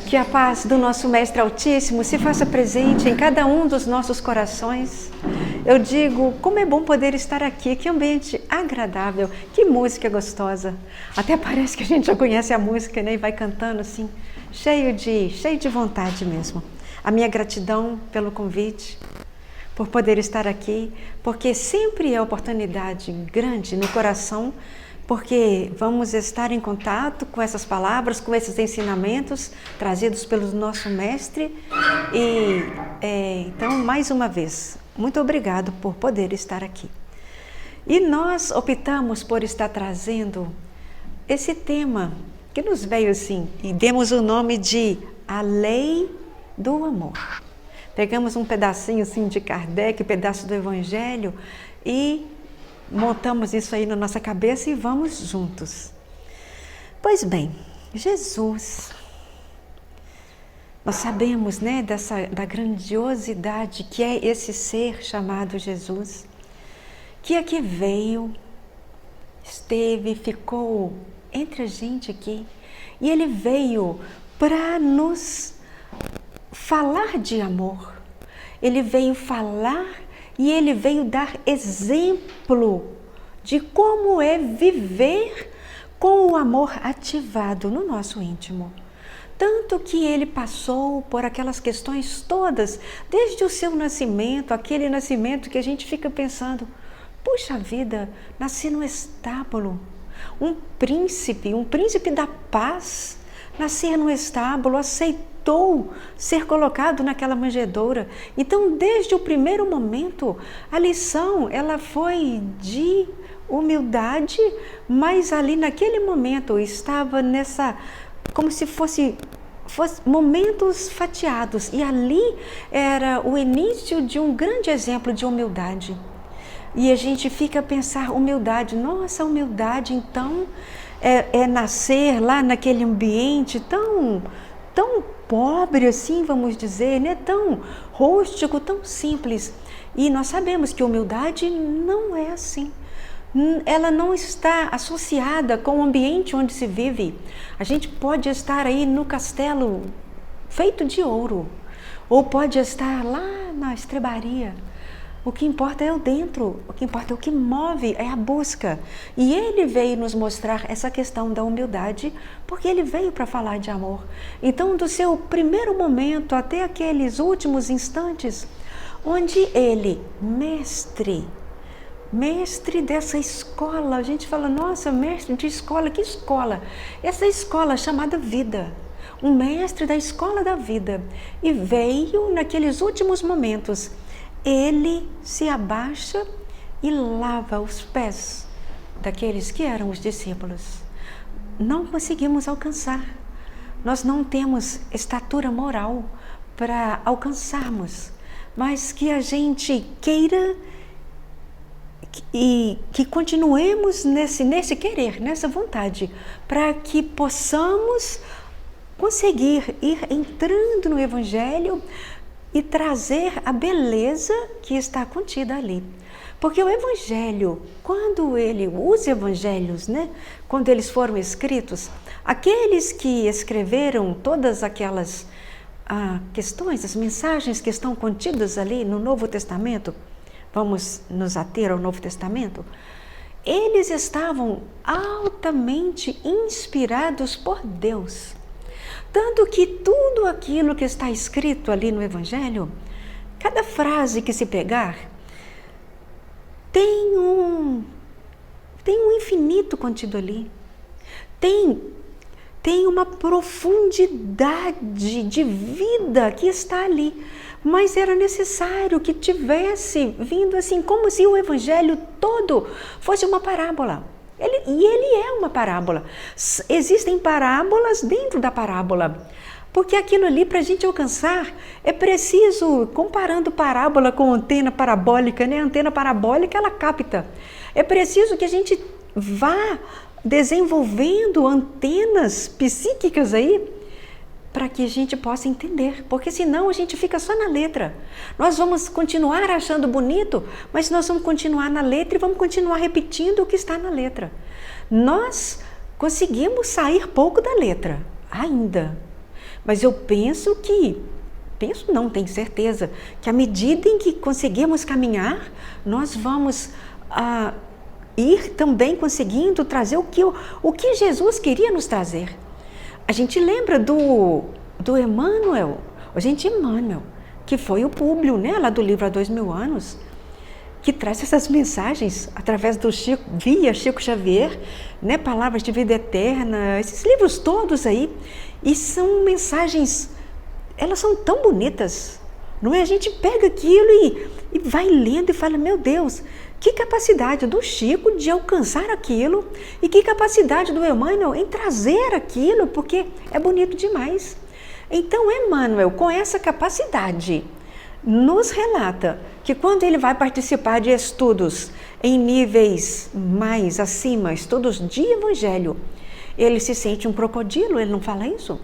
Que a paz do nosso Mestre Altíssimo se faça presente em cada um dos nossos corações. Eu digo, como é bom poder estar aqui, que ambiente agradável, que música gostosa. Até parece que a gente já conhece a música, né? E vai cantando assim, cheio de vontade mesmo. A minha gratidão pelo convite, por poder estar aqui, porque sempre é oportunidade grande no coração, porque vamos estar em contato com essas palavras, com esses ensinamentos trazidos pelo nosso Mestre. Então, mais uma vez, muito obrigado por poder estar aqui. E nós optamos por estar trazendo esse tema que nos veio assim, e demos o nome de A Lei do Amor. Pegamos um pedacinho assim de Kardec, um pedaço do Evangelho e montamos isso aí na nossa cabeça e vamos juntos. Pois bem, Jesus, nós sabemos, né, da grandiosidade que é esse ser chamado Jesus, que aqui veio, esteve, ficou entre a gente aqui, e ele veio para nos falar de amor, ele veio falar e ele veio dar exemplo de como é viver com o amor ativado no nosso íntimo. Tanto que ele passou por aquelas questões todas, desde o seu nascimento, aquele nascimento que a gente fica pensando, puxa vida, nasci no estábulo, um príncipe da paz, nascer no estábulo, aceitou ser colocado naquela manjedoura. Então, desde o primeiro momento, a lição ela foi de humildade, mas ali naquele momento estava como se fosse momentos fatiados, e ali era o início de um grande exemplo de humildade. E a gente fica a pensar, humildade, nossa, humildade então é nascer lá naquele ambiente tão pobre assim, vamos dizer, né? Tão rústico, tão simples. E nós sabemos que humildade não é assim. Ela não está associada com o ambiente onde se vive. A gente pode estar aí no castelo feito de ouro, ou pode estar lá na estrebaria. O que importa é o dentro, o que importa é o que move, é a busca. E ele veio nos mostrar essa questão da humildade, porque ele veio para falar de amor. Então, do seu primeiro momento até aqueles últimos instantes, onde ele, mestre dessa escola, a gente fala, nossa, mestre de escola, que escola? Essa escola chamada vida. Um mestre da escola da vida. E veio naqueles últimos momentos, ele se abaixa e lava os pés daqueles que eram os discípulos. Não conseguimos alcançar. Nós não temos estatura moral para alcançarmos, mas que a gente queira e que continuemos nesse querer, nessa vontade, para que possamos conseguir ir entrando no Evangelho e trazer a beleza que está contida ali. Porque o Evangelho, os Evangelhos, né, quando eles foram escritos, aqueles que escreveram todas aquelas questões, as mensagens que estão contidas ali no Novo Testamento, vamos nos ater ao Novo Testamento, eles estavam altamente inspirados por Deus. Tanto que tudo aquilo que está escrito ali no Evangelho, cada frase que se pegar, tem um infinito contido ali. Tem uma profundidade de vida que está ali. Mas era necessário que tivesse vindo assim, como se o Evangelho todo fosse uma parábola. Ele é uma parábola. Existem parábolas dentro da parábola. Porque aquilo ali, para a gente alcançar, é preciso, comparando parábola com antena parabólica, né? A antena parabólica, ela capta. É preciso que a gente vá desenvolvendo antenas psíquicas aí, para que a gente possa entender, porque senão a gente fica só na letra. Nós vamos continuar achando bonito, mas nós vamos continuar na letra e vamos continuar repetindo o que está na letra. Nós conseguimos sair pouco da letra, ainda, Mas eu penso não, tenho certeza, que à medida em que conseguirmos caminhar, nós vamos ir também conseguindo trazer o que Jesus queria nos trazer. A gente lembra do Emmanuel, Emmanuel, que foi o Públio, né, lá do livro Há 2000 anos, que traz essas mensagens através do via Chico Xavier, né, Palavras de Vida Eterna, esses livros todos aí, e são mensagens, elas são tão bonitas, não é? A gente pega aquilo e vai lendo e fala, meu Deus, que capacidade do Chico de alcançar aquilo e que capacidade do Emmanuel em trazer aquilo, porque é bonito demais. Então, Emmanuel, com essa capacidade, nos relata que quando ele vai participar de estudos em níveis mais acima, estudos de Evangelho, ele se sente um crocodilo, ele não fala isso?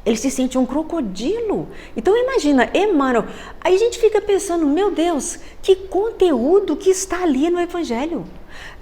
Ele se sente um crocodilo. Então imagina, Emmanuel, aí a gente fica pensando, meu Deus, que conteúdo que está ali no Evangelho.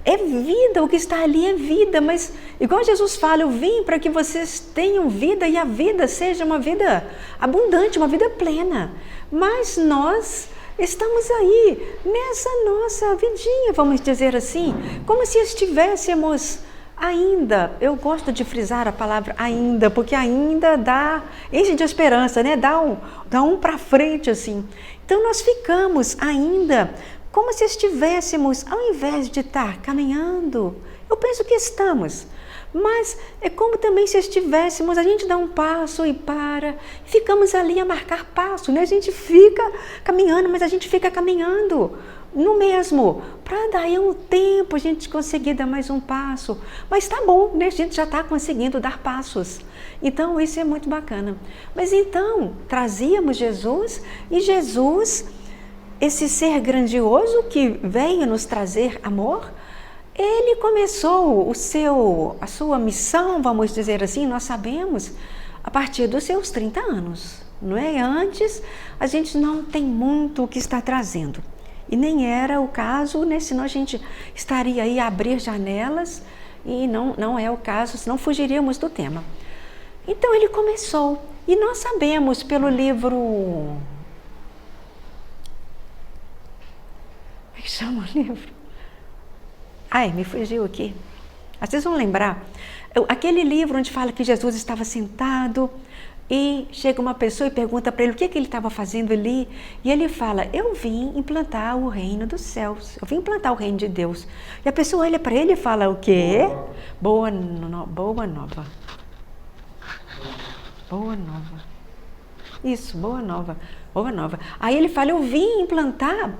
É vida, o que está ali é vida, mas igual Jesus fala, eu vim para que vocês tenham vida e a vida seja uma vida abundante, uma vida plena. Mas nós estamos aí nessa nossa vidinha, vamos dizer assim, como se estivéssemos ainda, eu gosto de frisar a palavra ainda, porque ainda enche de esperança, né? Dá um para frente assim. Então nós ficamos ainda como se estivéssemos, ao invés de estar caminhando, eu penso que estamos, mas é como também se estivéssemos, a gente dá um passo e ficamos ali a marcar passo, né? A gente fica caminhando, mas a gente fica caminhando no mesmo, para daí um tempo a gente conseguir dar mais um passo, mas tá bom, né? A gente já está conseguindo dar passos, então isso é muito bacana. Mas então, trazíamos Jesus, e Jesus, esse ser grandioso que veio nos trazer amor, ele começou a sua missão, vamos dizer assim, nós sabemos, a partir dos seus 30 anos, não é? Antes, a gente não tem muito o que está trazendo. E nem era o caso, né? Senão a gente estaria aí a abrir janelas, e não é o caso, senão fugiríamos do tema. Então ele começou, e nós sabemos pelo livro... Como é que chama o livro? Ai, me fugiu aqui. Vocês vão lembrar. Aquele livro onde fala que Jesus estava sentado e chega uma pessoa e pergunta para ele o que ele estava fazendo ali. E ele fala, eu vim implantar o reino dos céus. Eu vim implantar o reino de Deus. E a pessoa olha para ele e fala, o quê? Boa nova. Boa nova. Isso, boa nova. Boa nova. Aí ele fala, eu vim implantar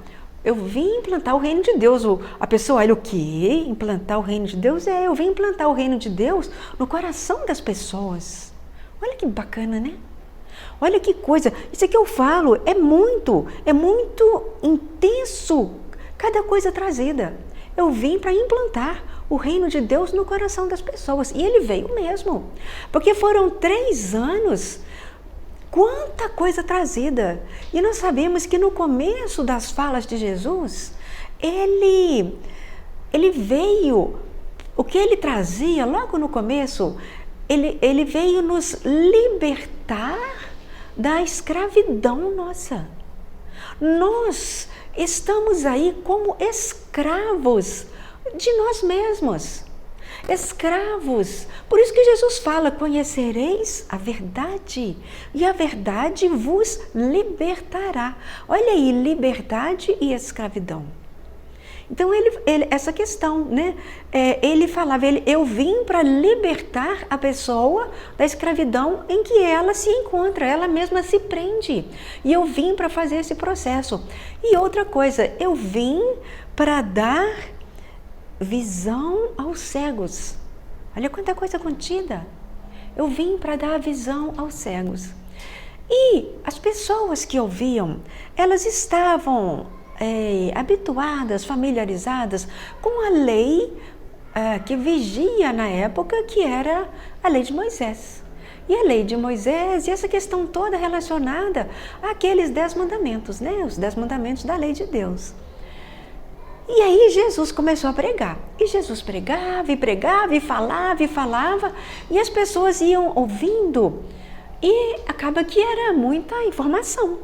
o reino de Deus. A pessoa olha, o quê? Implantar o reino de Deus? Eu vim implantar o reino de Deus no coração das pessoas. Olha que bacana, né? Olha que coisa. Isso aqui eu falo, é muito intenso cada coisa trazida. Eu vim para implantar o reino de Deus no coração das pessoas. E ele veio mesmo. Porque foram 3 anos... Quanta coisa trazida! E nós sabemos que no começo das falas de Jesus, ele veio, o que ele trazia logo no começo, ele veio nos libertar da escravidão nossa. Nós estamos aí como escravos de nós mesmos. Escravos. Por isso que Jesus fala, conhecereis a verdade e a verdade vos libertará. Olha aí, liberdade e escravidão. Então, essa questão, né? Ele falava, eu vim para libertar a pessoa da escravidão em que ela se encontra, ela mesma se prende. E eu vim para fazer esse processo. E outra coisa, eu vim para dar visão aos cegos. Olha quanta coisa contida. Eu vim para dar visão aos cegos. E as pessoas que ouviam, elas estavam habituadas, familiarizadas com a lei que vigia na época, que era a lei de Moisés. E a lei de Moisés, e essa questão toda relacionada àqueles 10 mandamentos, né? Os 10 mandamentos da lei de Deus. E aí Jesus começou a pregar. E Jesus pregava e pregava e falava, e as pessoas iam ouvindo E acaba que era muita informação.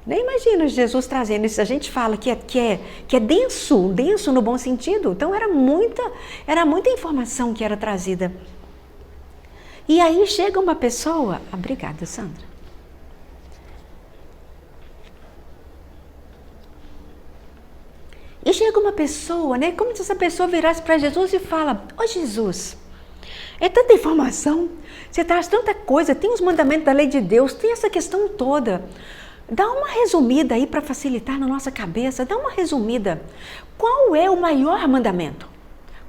Nem imagina Jesus trazendo isso. A gente fala que é denso, denso no bom sentido. Então era muita informação que era trazida. E aí chega uma pessoa... Obrigada, Sandra. E chega uma pessoa, né? Como se essa pessoa virasse para Jesus e fala: Ô Jesus, é tanta informação, você traz tanta coisa, tem os mandamentos da lei de Deus, tem essa questão toda. Dá uma resumida aí para facilitar na nossa cabeça, dá uma resumida. Qual é o maior mandamento?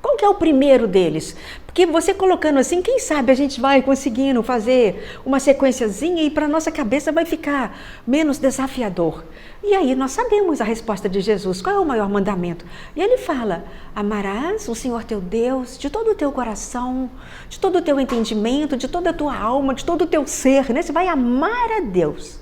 Qual que é o primeiro deles? Porque você colocando assim, quem sabe a gente vai conseguindo fazer uma sequenciazinha e para a nossa cabeça vai ficar menos desafiador. E aí nós sabemos a resposta de Jesus, qual é o maior mandamento? E ele fala: amarás o Senhor teu Deus de todo o teu coração, de todo o teu entendimento, de toda a tua alma, de todo o teu ser, né? Você vai amar a Deus.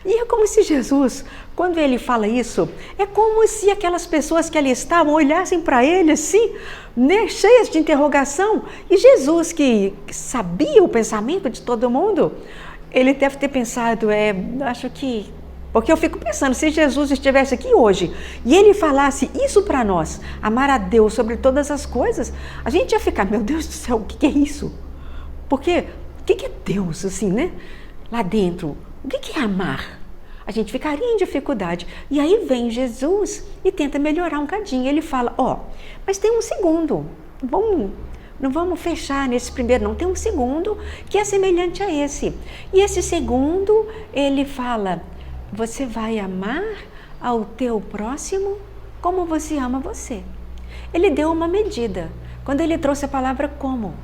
E é como se Jesus, quando ele fala isso, é como se aquelas pessoas que ali estavam olhassem para ele assim, né, cheias de interrogação. E Jesus, que sabia o pensamento de todo mundo, ele deve ter pensado, acho que... Porque eu fico pensando, se Jesus estivesse aqui hoje e ele falasse isso para nós, amar a Deus sobre todas as coisas, a gente ia ficar, meu Deus do céu, o que é isso? Porque, o que é Deus, assim, né? Lá dentro, o que é amar? A gente ficaria em dificuldade. E aí vem Jesus e tenta melhorar um cadinho. Ele fala, mas tem um segundo. Não vamos fechar nesse primeiro, não. Tem um segundo que é semelhante a esse. E esse segundo, ele fala, você vai amar ao teu próximo como você ama você. Ele deu uma medida. Quando ele trouxe a palavra como.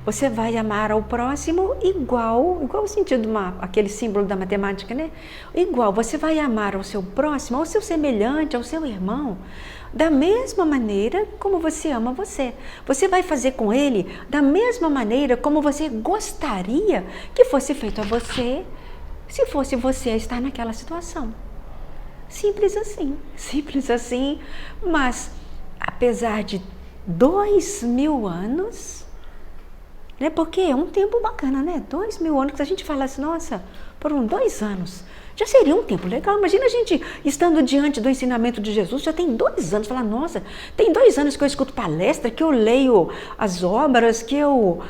Você vai amar ao próximo igual o sentido, aquele símbolo da matemática, né? Igual, você vai amar ao seu próximo, ao seu semelhante, ao seu irmão, da mesma maneira como você ama você. Você vai fazer com ele da mesma maneira como você gostaria que fosse feito a você, se fosse você a estar naquela situação. Simples assim, mas apesar de 2000 anos... Né? Porque é um tempo bacana, né? 2000 anos, que a gente falasse, nossa, foram 2 anos. Já seria um tempo legal. Imagina a gente estando diante do ensinamento de Jesus, já tem 2 anos. Falar, nossa, tem 2 anos que eu escuto palestra, que eu leio as obras, que eu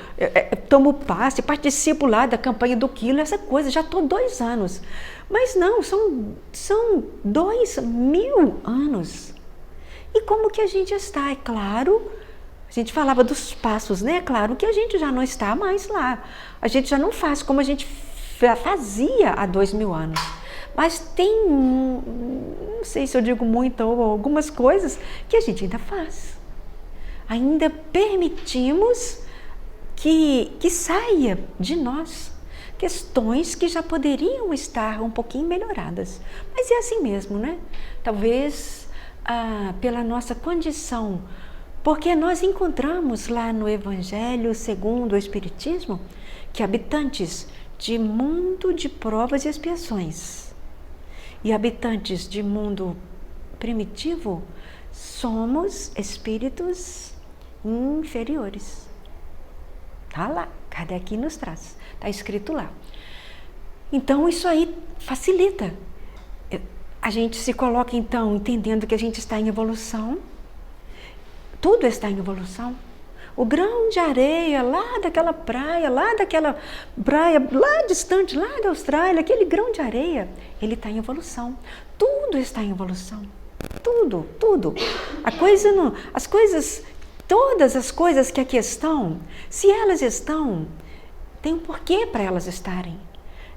tomo passe, participo lá da campanha do quilo, essa coisa, já estou 2 anos. Mas não, são 2000 anos. E como que a gente está? É claro... A gente falava dos passos, né? Claro que a gente já não está mais lá. A gente já não faz como a gente fazia há 2000 anos. Mas tem, não sei se eu digo muito ou algumas coisas que a gente ainda faz. Ainda permitimos que saia de nós questões que já poderiam estar um pouquinho melhoradas. Mas é assim mesmo, né? Talvez pela nossa condição. Porque nós encontramos lá no Evangelho segundo o Espiritismo que habitantes de mundo de provas e expiações e habitantes de mundo primitivo somos espíritos inferiores. Tá lá, Kardec nos traz, tá escrito lá. Então isso aí facilita. A gente se coloca então entendendo que a gente está em evolução. Tudo está em evolução. O grão de areia lá daquela praia lá distante, lá da Austrália, aquele grão de areia, ele está em evolução. Tudo está em evolução. Tudo. Todas as coisas que aqui estão, se elas estão, tem um porquê para elas estarem.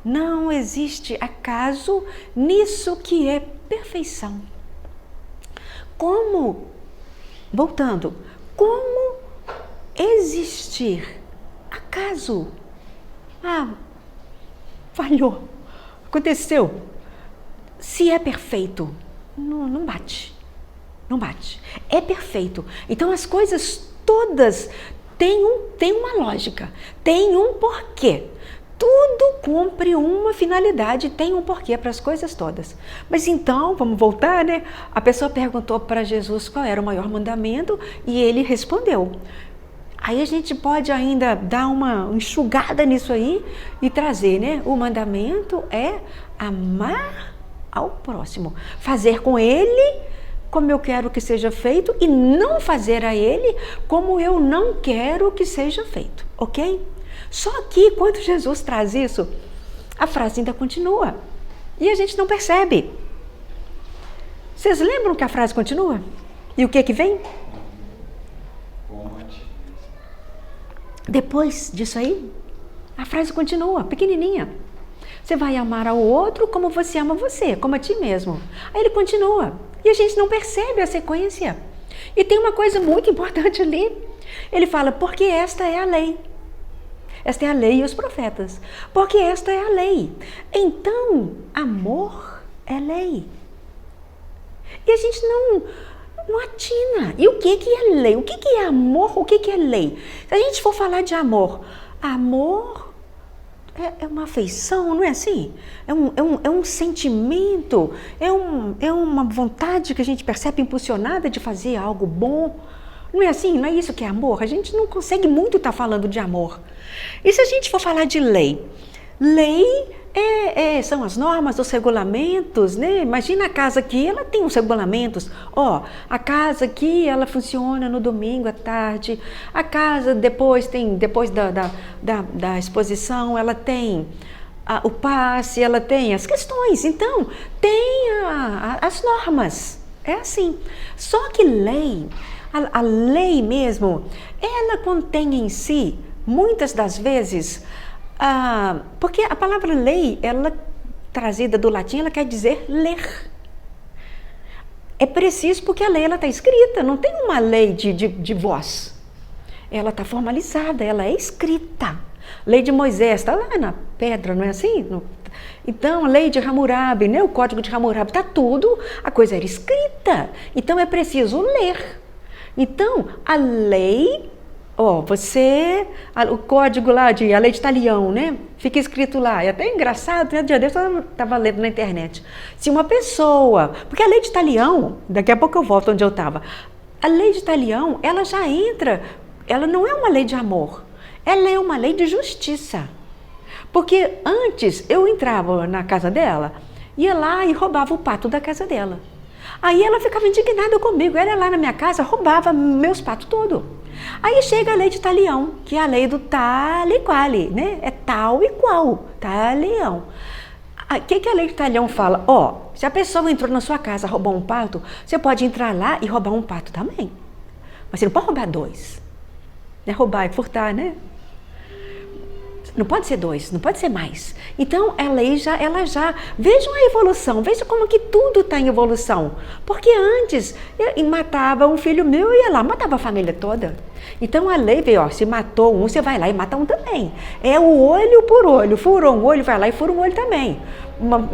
Não existe acaso nisso que é perfeição. Voltando, como existir acaso? Falhou, aconteceu. Se é perfeito, não bate. É perfeito. Então as coisas todas têm uma lógica, têm um porquê. Tudo cumpre uma finalidade, tem um porquê para as coisas todas. Mas então, vamos voltar, né? A pessoa perguntou para Jesus qual era o maior mandamento e ele respondeu: Aí a gente pode ainda dar uma enxugada nisso aí e trazer, né? O mandamento é amar ao próximo, fazer com ele como eu quero que seja feito e não fazer a ele como eu não quero que seja feito, ok? Só que quando Jesus traz isso, a frase ainda continua e a gente não percebe. Vocês lembram que a frase continua? E o que vem? Depois disso aí, a frase continua, pequenininha. Você vai amar ao outro como você ama você, como a ti mesmo. Aí ele continua. E a gente não percebe a sequência. E tem uma coisa muito importante ali. Ele fala, porque esta é a lei. Esta é a lei e os profetas. Porque esta é a lei. Então, amor é lei. E a gente não atina. E o que é lei? O que é amor? O que é lei? Se a gente for falar de amor, amor é uma afeição, não é assim? É um sentimento, é uma vontade que a gente percebe impulsionada de fazer algo bom. Não é assim? Não é isso que é amor? A gente não consegue muito estar falando de amor. E se a gente for falar de lei? Lei são as normas, os regulamentos, né? Imagina a casa aqui, ela tem os regulamentos. A casa aqui, ela funciona no domingo à tarde. A casa depois da exposição, ela tem o passe, ela tem as questões. Então, tem as normas. É assim. Só que lei, a lei mesmo, ela contém em si, muitas das vezes, porque a palavra lei, ela trazida do latim, ela quer dizer ler. É preciso porque a lei está escrita, não tem uma lei de voz. Ela está formalizada, ela é escrita. Lei de Moisés está lá na pedra, não é assim? Então, a lei de Hammurabi, né? O código de Hammurabi, está tudo, a coisa era escrita. Então, é preciso ler. Então, a lei... o código lá, a lei de Talião, né? Fica escrito lá, é até engraçado, né? Dia desse eu estava lendo na internet. Se uma pessoa, porque a lei de Talião, daqui a pouco eu volto onde eu estava, a lei de Talião, ela já entra, ela não é uma lei de amor, ela é uma lei de justiça. Porque antes eu entrava na casa dela, ia lá e roubava o pato da casa dela. Aí ela ficava indignada comigo, ela ia lá na minha casa, roubava meus patos todos. Aí chega a lei de Talião, que é a lei do tal e quale, né? É tal e qual, talião. O que a lei de Talião fala? Se a pessoa entrou na sua casa e roubou um pato, você pode entrar lá e roubar um pato também. Mas você não pode roubar 2. Né? Roubar e furtar, né? Não pode ser 2, não pode ser mais. Então, a lei ela já... Vejam a evolução, vejam como que tudo está em evolução. Porque antes, eu matava um filho meu e ia lá, matava a família toda. Então, a lei veio, se matou um, você vai lá e mata um também. É o olho por olho, furou um olho, vai lá e fura um olho também.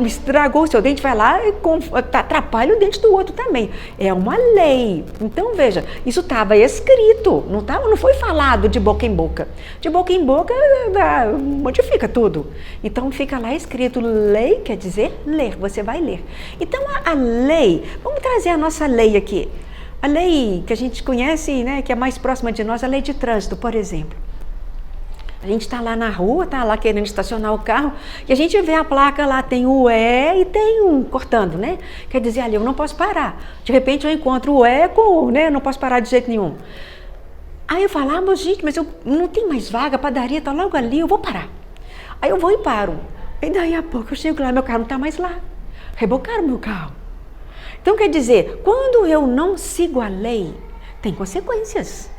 Estragou o seu dente, vai lá e atrapalha o dente do outro também. É uma lei. Então, veja, isso estava escrito, não foi falado de boca em boca. De boca em boca, modifica tudo. Então, fica lá escrito, lei quer dizer ler, você vai ler. Então, a lei, vamos trazer a nossa lei aqui. A lei que a gente conhece, né, que é mais próxima de nós, a lei de trânsito, por exemplo. A gente está lá na rua, está lá querendo estacionar o carro, e a gente vê a placa lá, tem o E e tem um cortando, né? Quer dizer, ali eu não posso parar. De repente eu encontro o E com, né? Eu não posso parar de jeito nenhum. Aí eu falo, mas gente, mas eu não tenho mais vaga, a padaria está logo ali, eu vou parar. Aí eu vou e paro. E daí a pouco eu chego lá, meu carro não está mais lá. Rebocaram meu carro. Então quer dizer, quando eu não sigo a lei, tem consequências.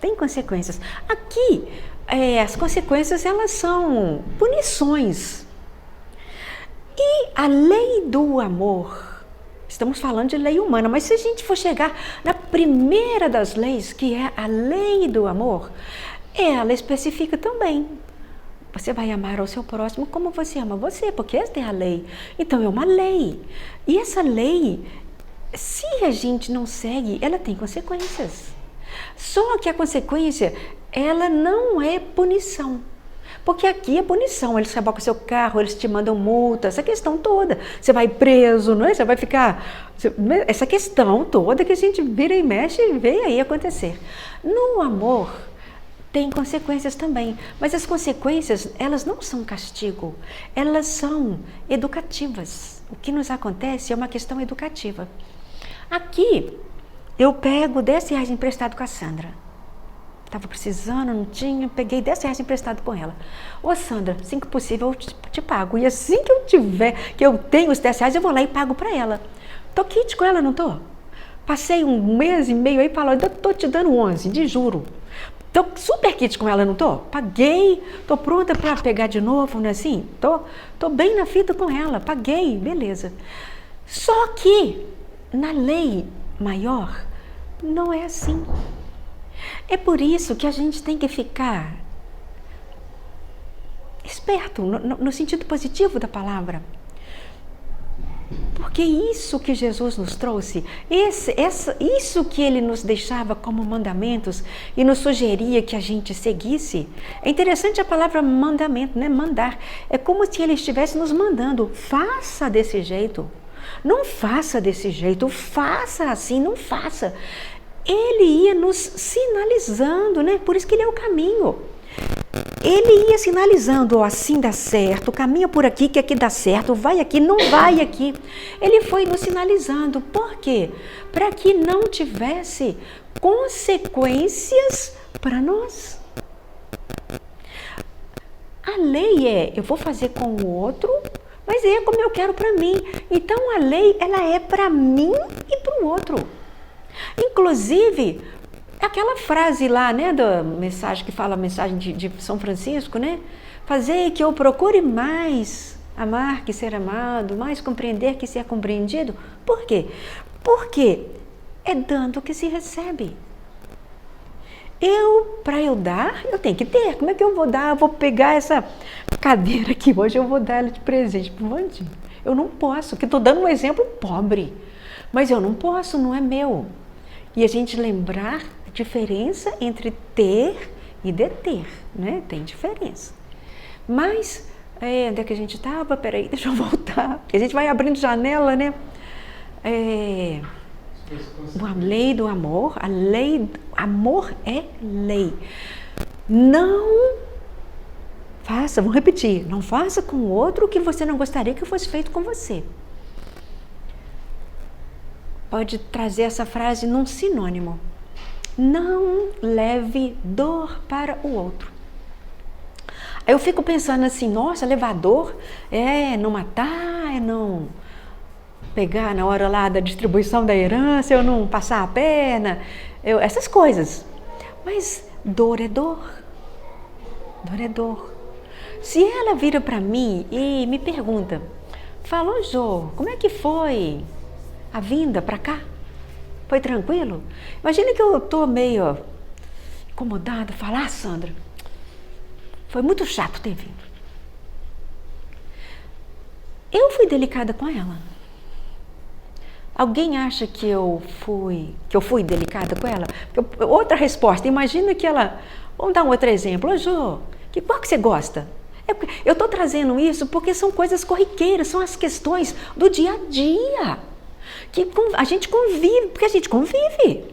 Tem consequências. Aqui, as consequências, elas são punições. E a lei do amor, estamos falando de lei humana, mas se a gente for chegar na primeira das leis, que é a lei do amor, ela especifica também. Você vai amar ao seu próximo como você ama você, porque esta é a lei. Então, é uma lei. E essa lei, se a gente não segue, ela tem consequências. Só que a consequência, ela não é punição. Porque aqui é punição, eles rebocam seu carro, eles te mandam multa, essa questão toda. Você vai preso, não é? Você vai ficar... Essa questão toda que a gente vira e mexe e vê aí acontecer. No amor, tem consequências também. Mas as consequências, elas não são castigo, elas são educativas. O que nos acontece é uma questão educativa. Aqui, eu pego R$10 emprestado com a Sandra. Estava precisando, não tinha, peguei R$10 emprestado com ela. Ô Sandra, assim que possível eu te pago. E assim que eu tiver, que eu tenho os R$10, eu vou lá e pago para ela. Tô quite com ela, não tô? Passei 1 mês e meio aí falando, eu tô te dando 11, de juro. Tô super kit com ela, não tô? Paguei, tô pronta para pegar de novo, não é assim? Tô bem na fita com ela, paguei, beleza. Só que na lei maior não é assim. É por isso que a gente tem que ficar esperto, no sentido positivo da palavra. Porque isso que Jesus nos trouxe, isso que Ele nos deixava como mandamentos e nos sugeria que a gente seguisse, é interessante a palavra mandamento, né? Mandar. É como se Ele estivesse nos mandando, faça desse jeito, não faça desse jeito, faça assim, não faça. Ele ia nos sinalizando, né? Por isso que Ele é o caminho. Ele ia sinalizando, ó, assim dá certo, caminha por aqui que aqui dá certo, vai aqui, não vai aqui. Ele foi nos sinalizando. Por quê? Para que não tivesse consequências para nós. A lei é, eu vou fazer com o outro, mas é como eu quero para mim. Então a lei, ela é para mim e para o outro. Inclusive, aquela frase lá, né, da mensagem que fala a mensagem de São Francisco, né? Fazer que eu procure mais amar que ser amado, mais compreender que ser compreendido. Por quê? Porque é dando que se recebe. Para eu dar, eu tenho que ter. Como é que eu vou dar? Eu vou pegar essa cadeira aqui hoje, eu vou dar ela de presente para o Vandinho. Eu não posso, que estou dando um exemplo pobre. Mas eu não posso, não é meu. E a gente lembrar a diferença entre ter e deter, né? Tem diferença. Mas, onde é que a gente estava? Peraí, deixa eu voltar. Porque a gente vai abrindo janela, né? A lei do amor, amor é lei. Não faça, vou repetir, não faça com o outro o que você não gostaria que fosse feito com você. Pode trazer essa frase num sinônimo. Não leve dor para o outro. Aí eu fico pensando assim, nossa, levar dor é não matar, é não pegar na hora lá da distribuição da herança, eu não passar a perna, essas coisas. Mas dor é dor. Dor é dor. Se ela vira para mim e me pergunta, falou, Jô, como é que foi a vinda para cá? Foi tranquilo? Imagina que eu estou meio incomodada, falar, Sandra, foi muito chato ter vindo. Eu fui delicada com ela. Alguém acha que eu fui delicada com ela? Outra resposta, imagina que ela, vamos dar um outro exemplo, ô Jô, qual que você gosta? Eu estou trazendo isso porque são coisas corriqueiras, são as questões do dia a dia. Que a gente convive, porque a gente convive,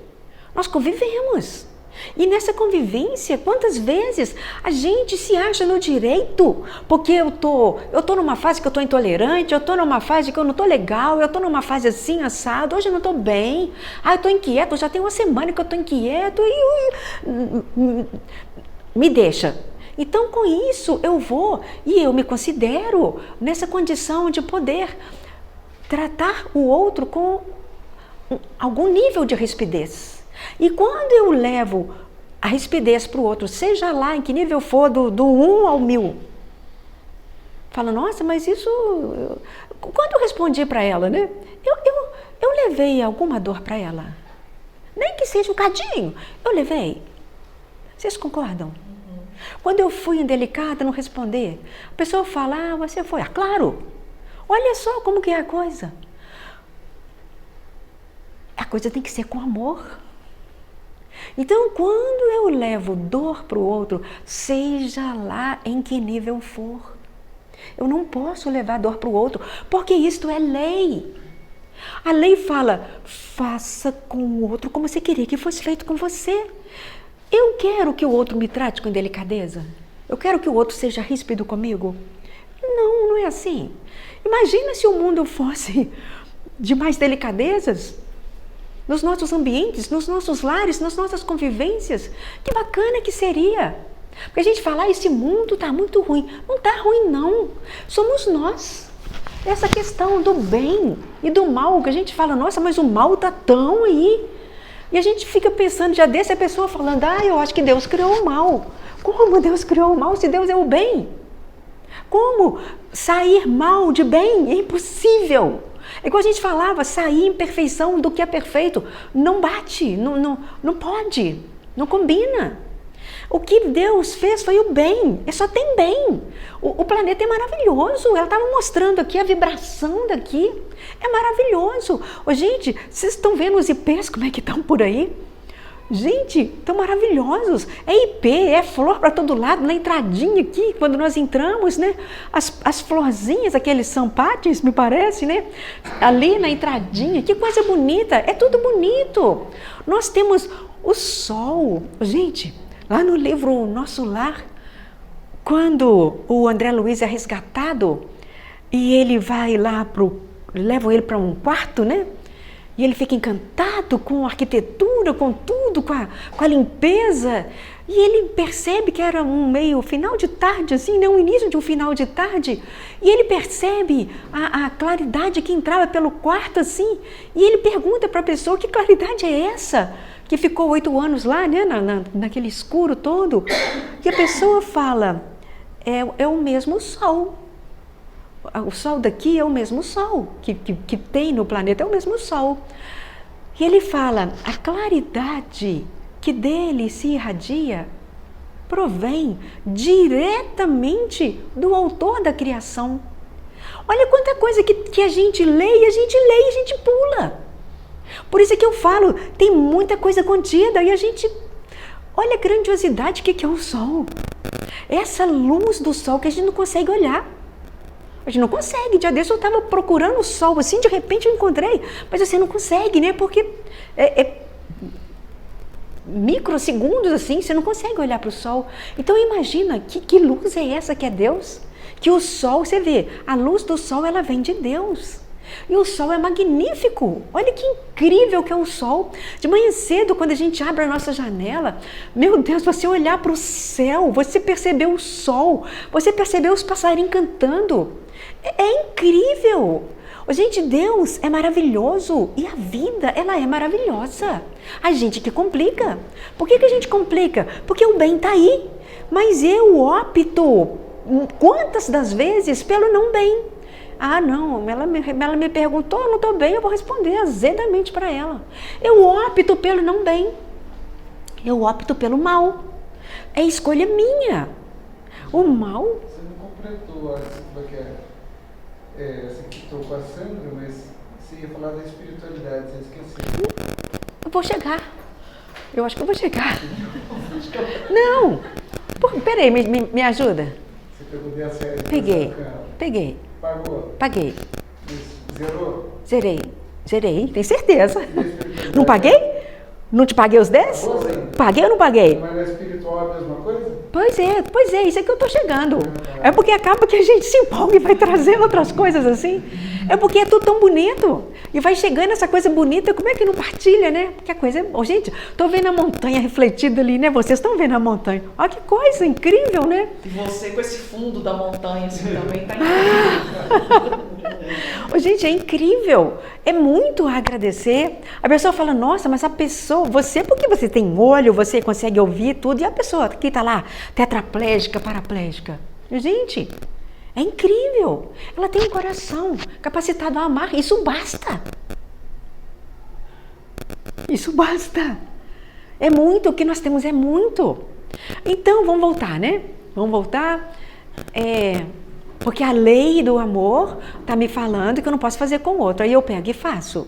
nós convivemos. E nessa convivência, quantas vezes a gente se acha no direito, porque eu tô numa fase que eu tô intolerante, eu tô numa fase que eu não tô legal, eu tô numa fase assim, assado, hoje eu não tô bem, eu tô inquieto, já tem uma semana que eu tô inquieto e me deixa. Então com isso eu vou e eu me considero nessa condição de poder tratar o outro com algum nível de rispidez. E quando eu levo a rispidez para o outro, seja lá em que nível for, do 1 ao 1000, fala, nossa, mas isso... Quando eu respondi para ela, né? Eu levei alguma dor para ela. Nem que seja um cadinho, eu levei. Vocês concordam? Uhum. Quando eu fui indelicada, não responder, a pessoa fala, você foi. Claro! Olha só como que é a coisa. A coisa tem que ser com amor. Então, quando eu levo dor para o outro, seja lá em que nível for, eu não posso levar dor para o outro, porque isto é lei. A lei fala, faça com o outro como você queria que fosse feito com você. Eu quero que o outro me trate com delicadeza? Eu quero que o outro seja ríspido comigo? Não, não é assim. Imagina se o mundo fosse de mais delicadezas nos nossos ambientes, nos nossos lares, nas nossas convivências. Que bacana que seria. Porque a gente fala, esse mundo está muito ruim. Não está ruim, não. Somos nós. Essa questão do bem e do mal, que a gente fala, nossa, mas o mal está tão aí. E a gente fica pensando, já desse a pessoa falando, eu acho que Deus criou o mal. Como Deus criou o mal se Deus é o bem? Como sair mal de bem? É impossível. É igual a gente falava, sair imperfeição do que é perfeito. Não bate, não pode, não combina. O que Deus fez foi o bem, só tem bem. O planeta é maravilhoso, ela estava mostrando aqui a vibração daqui. É maravilhoso. Gente, vocês estão vendo os ipês como é que estão por aí? Gente, estão maravilhosos. É ipê, é flor para todo lado, na entradinha aqui, quando nós entramos, né? As florzinhas, aqueles sampates, me parece, né? Ali na entradinha, que coisa bonita, é tudo bonito. Nós temos o sol. Gente, lá no livro Nosso Lar, quando o André Luiz é resgatado e ele vai lá levam ele para um quarto, né? E ele fica encantado com a arquitetura, com tudo, com a limpeza. E ele percebe que era um meio final de tarde, assim, né? O início de um final de tarde. E ele percebe a claridade que entrava pelo quarto, assim. E ele pergunta para a pessoa, que claridade é essa? Que ficou 8 anos lá, né? Naquele escuro todo. E a pessoa fala, é o mesmo sol. O sol daqui é o mesmo sol que tem no planeta, é o mesmo sol. E ele fala, a claridade que dele se irradia provém diretamente do autor da criação. Olha quanta coisa que a gente lê, e a gente pula. Por isso é que eu falo, tem muita coisa contida e a gente... Olha a grandiosidade que é o sol. Essa luz do sol que a gente não consegue olhar. A gente não consegue. Dia desse eu estava procurando o sol, assim, de repente eu encontrei. Mas você não consegue, né? Porque microsegundos, assim, você não consegue olhar para o sol. Então imagina, que luz é essa que é Deus? Que o sol, você vê, a luz do sol, ela vem de Deus. E o sol é magnífico. Olha que incrível que é o sol. De manhã cedo, quando a gente abre a nossa janela, meu Deus, você olhar para o céu, você percebeu o sol, você percebeu os passarinhos cantando. É incrível. Gente, Deus é maravilhoso e a vida, ela é maravilhosa. A gente que complica. Por que a gente complica? Porque o bem está aí. Mas eu opto, quantas das vezes, pelo não bem. Não, ela me perguntou, eu não estou bem, eu vou responder azedamente para ela. Eu opto pelo não bem. Eu opto pelo mal. É escolha minha. O mal... Você não completou como é que é? Você quitou com a Sandra, mas você ia falar da espiritualidade, você esqueceu. Eu vou chegar. Eu acho que eu vou chegar. Não! Peraí, me ajuda. Você pegou bem a série? Peguei. Pagou? Paguei. Zerou? Zerei, tem certeza. Não paguei? Não te paguei os 10? Paguei ou não paguei? Mas na espiritual é a mesma coisa? Pois é, isso é que eu estou chegando. É porque acaba que a gente se empolga e vai trazendo outras coisas assim. É porque é tudo tão bonito. E vai chegando essa coisa bonita, como é que não partilha, né? Porque a coisa é... gente, estou vendo a montanha refletida ali, né? Vocês estão vendo a montanha. Olha que coisa incrível, né? E você com esse fundo da montanha assim também está incrível. Gente, é incrível. É muito a agradecer. A pessoa fala, nossa, mas a pessoa... Você, porque você tem olho, você consegue ouvir tudo. E a pessoa que está lá, tetraplégica, paraplégica. Gente... é incrível. Ela tem um coração capacitado a amar. Isso basta. Isso basta. É muito. O que nós temos é muito. Então, vamos voltar, né? Vamos voltar. Porque a lei do amor está me falando que eu não posso fazer com o outro. Aí eu pego e faço.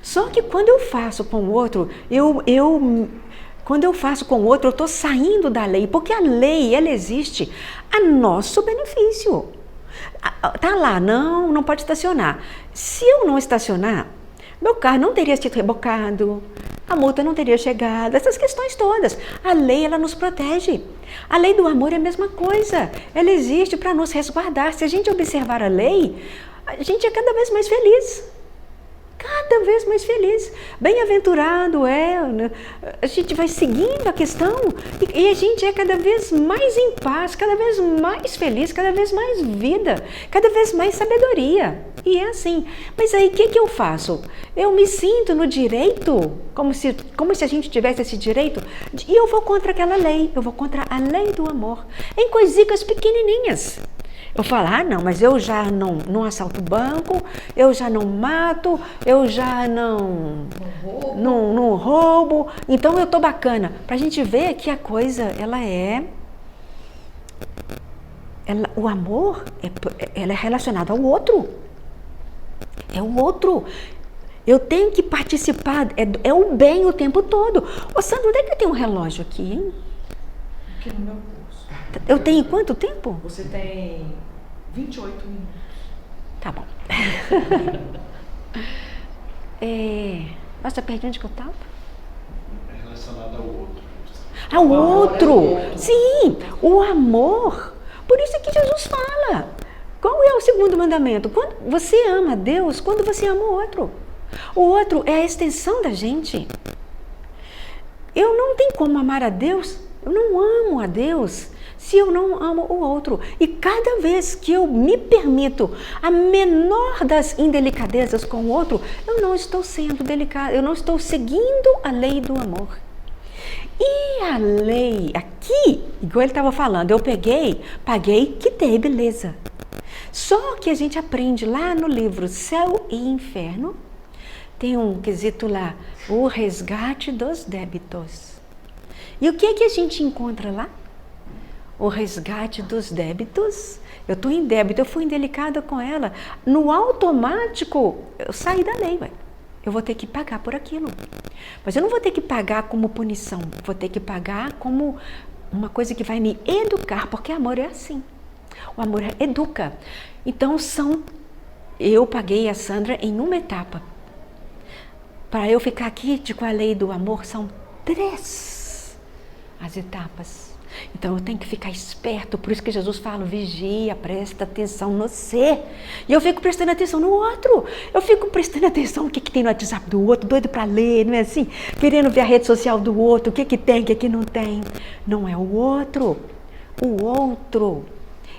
Só que quando eu faço com o outro, quando eu faço com o outro, eu estou saindo da lei, porque a lei, ela existe a nosso benefício. Tá lá, não pode estacionar. Se eu não estacionar, meu carro não teria sido rebocado, a multa não teria chegado, essas questões todas. A lei, ela nos protege. A lei do amor é a mesma coisa. Ela existe para nos resguardar. Se a gente observar a lei, a gente é cada vez mais feliz. Cada vez mais feliz. Bem-aventurado é, né? A gente vai seguindo a questão e a gente é cada vez mais em paz, cada vez mais feliz, cada vez mais vida, cada vez mais sabedoria. E é assim. Mas aí o que eu faço? Eu me sinto no direito, como se a gente tivesse esse direito, e eu vou contra aquela lei, eu vou contra a lei do amor, em coisinhas pequenininhas. Eu falo, não, mas eu já não assalto o banco, eu já não mato, eu já não roubo, então eu tô bacana. Pra gente ver que a coisa, o amor, ela é relacionada ao outro. É o outro. Eu tenho que participar, é o bem o tempo todo. Ô Sandro, onde é que eu tenho um relógio aqui, hein? Aqui no meu bolso. Eu tenho quanto tempo? Você tem 28 minutos. Tá bom. Nossa, perdi onde que eu estava? É relacionado ao outro. Ao outro! outro. Sim, o amor. Por isso é que Jesus fala. Qual é o segundo mandamento? Quando você ama a Deus, quando você ama o outro. O outro é a extensão da gente. Eu não tenho como amar a Deus, eu não amo a Deus se eu não amo o outro. E cada vez que eu me permito a menor das indelicadezas com o outro, eu não estou sendo delicada, eu não estou seguindo a lei do amor. E a lei aqui, igual ele estava falando, eu paguei, quitei, beleza. Só que a gente aprende lá no livro Céu e Inferno, tem um quesito lá, o resgate dos débitos. E o que é que a gente encontra lá? O resgate dos débitos. Eu estou em débito, eu fui indelicada com ela. No automático, eu saí da lei, eu vou ter que pagar por aquilo. Mas eu não vou ter que pagar como punição, vou ter que pagar como uma coisa que vai me educar, porque amor é assim. O amor educa. Então eu paguei a Sandra em uma etapa. Para eu ficar aqui com a lei do amor, são 3 as etapas. Então eu tenho que ficar esperto, por isso que Jesus fala, vigia, presta atenção no ser. E eu fico prestando atenção no outro. Eu fico prestando atenção no que tem no WhatsApp do outro, doido para ler, não é assim? Querendo ver a rede social do outro, o que tem, o que não tem. Não é o outro. O outro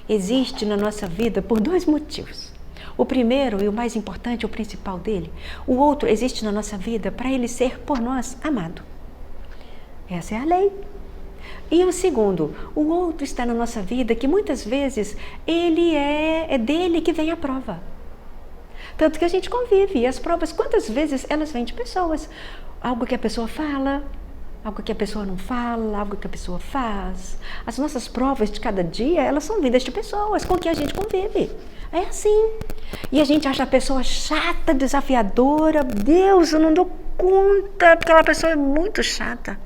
existe na nossa vida por 2 motivos. O primeiro e o mais importante, o principal dele, o outro existe na nossa vida para ele ser por nós amado. Essa é a lei. E o segundo, o outro está na nossa vida que muitas vezes ele é dele que vem a prova. Tanto que a gente convive e as provas, quantas vezes elas vêm de pessoas. Algo que a pessoa fala, algo que a pessoa não fala, algo que a pessoa faz. As nossas provas de cada dia, elas são vindas de pessoas com quem a gente convive. É assim. E a gente acha a pessoa chata, desafiadora. Deus, eu não dou conta, porque aquela pessoa é muito chata.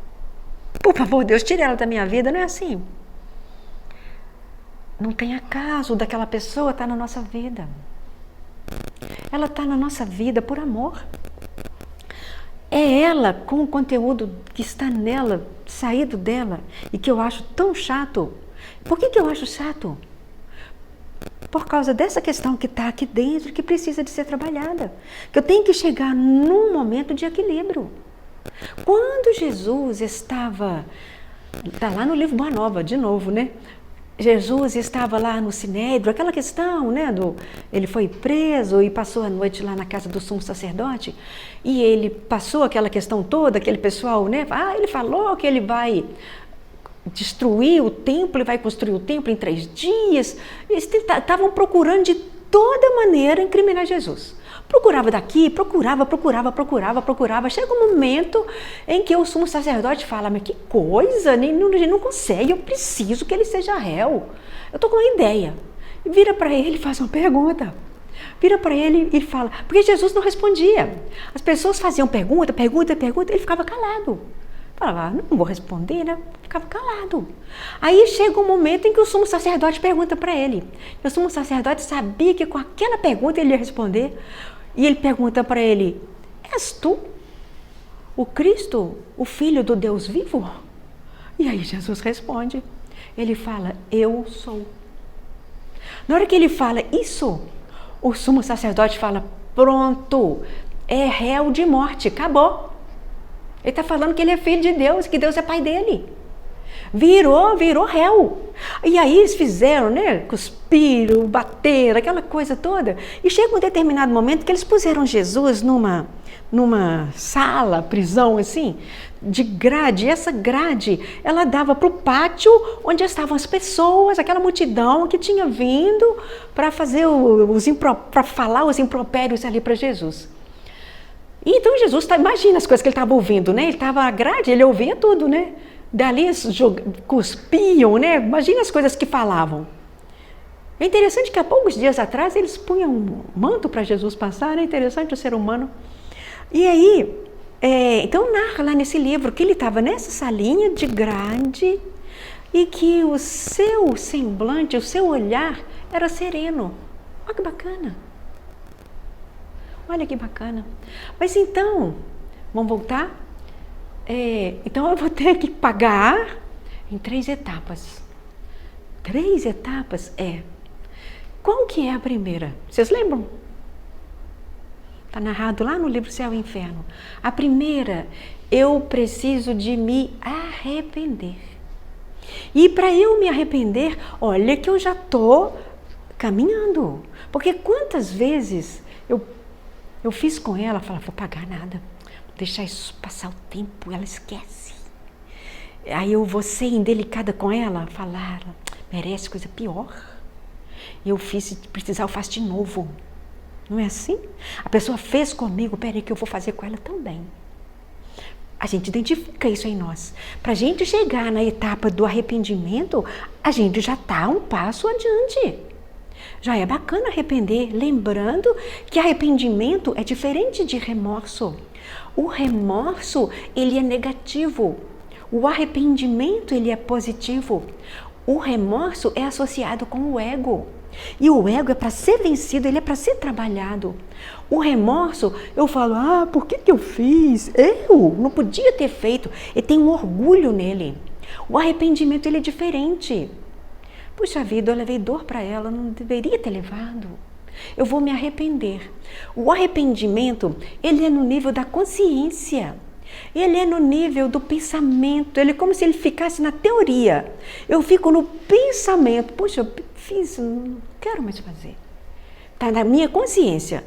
Por favor, Deus, tire ela da minha vida. Não é assim. Não tem acaso daquela pessoa estar na nossa vida. Ela está na nossa vida por amor. É ela com o conteúdo que está nela, saído dela, e que eu acho tão chato. Por que eu acho chato? Por causa dessa questão que está aqui dentro, que precisa de ser trabalhada. Que eu tenho que chegar num momento de equilíbrio. Quando Jesus está lá no livro Boa Nova, de novo, né? Jesus estava lá no Sinédrio, aquela questão, né? Ele foi preso e passou a noite lá na casa do sumo sacerdote, e ele passou aquela questão toda, aquele pessoal, né? Ele falou que ele vai destruir o templo, ele vai construir o templo em 3 dias. Eles estavam procurando de toda maneira incriminar Jesus. Procurava daqui, procurava. Chega um momento em que o sumo sacerdote fala, mas que coisa, a gente não consegue, eu preciso que ele seja réu. Eu estou com uma ideia. Vira para ele e faz uma pergunta. Vira para ele e fala, porque Jesus não respondia. As pessoas faziam pergunta, ele ficava calado. Falava, não vou responder, né? Ficava calado. Aí chega um momento em que o sumo sacerdote pergunta para ele. E o sumo sacerdote sabia que com aquela pergunta ele ia responder. E ele pergunta para ele, és tu o Cristo, o Filho do Deus vivo? E aí Jesus responde, ele fala, eu sou. Na hora que ele fala isso, o sumo sacerdote fala, pronto, é réu de morte, acabou. Ele está falando que ele é filho de Deus, que Deus é pai dele. Virou réu. E aí eles fizeram, né? Cuspiram, bateram, aquela coisa toda. E chega um determinado momento que eles puseram Jesus numa sala, prisão assim, de grade. E essa grade, ela dava para o pátio onde estavam as pessoas, aquela multidão que tinha vindo para fazer para falar os impropérios ali para Jesus. E então Jesus, imagina as coisas que ele estava ouvindo, né? Ele estava na grade, ele ouvia tudo, né? Dali eles cuspiam, né? Imagina as coisas que falavam. É interessante que há poucos dias atrás eles punham um manto para Jesus passar, é interessante o ser humano. E aí, então narra lá nesse livro que ele estava nessa salinha de grade e que o seu semblante, o seu olhar era sereno. Olha que bacana. Olha que bacana. Mas então, vamos voltar? Então eu vou ter que pagar em 3 etapas. 3 etapas? Qual que é a primeira? Vocês lembram? Está narrado lá no livro Céu e Inferno. A primeira, eu preciso de me arrepender. E para eu me arrepender, olha que eu já estou caminhando. Porque quantas vezes eu fiz com ela, falava, vou pagar nada. Deixar isso passar o tempo, ela esquece. Aí eu vou ser indelicada com ela, falar, merece coisa pior. Eu fiz, se precisar eu faço de novo. Não é assim? A pessoa fez comigo, peraí que eu vou fazer com ela também. A gente identifica isso em nós. Para a gente chegar na etapa do arrependimento, a gente já está um passo adiante. Já é bacana arrepender, lembrando que arrependimento é diferente de remorso. O remorso, ele é negativo. O arrependimento, ele é positivo. O remorso é associado com o ego. E o ego é para ser vencido, ele é para ser trabalhado. O remorso, eu falo, por que eu fiz? Eu não podia ter feito. Ele tem um orgulho nele. O arrependimento, ele é diferente. Puxa vida, eu levei dor para ela, não deveria ter levado. Eu vou me arrepender. O arrependimento, ele é no nível da consciência. Ele é no nível do pensamento. Ele é como se ele ficasse na teoria. Eu fico no pensamento. Puxa, eu fiz, não quero mais fazer. Está na minha consciência.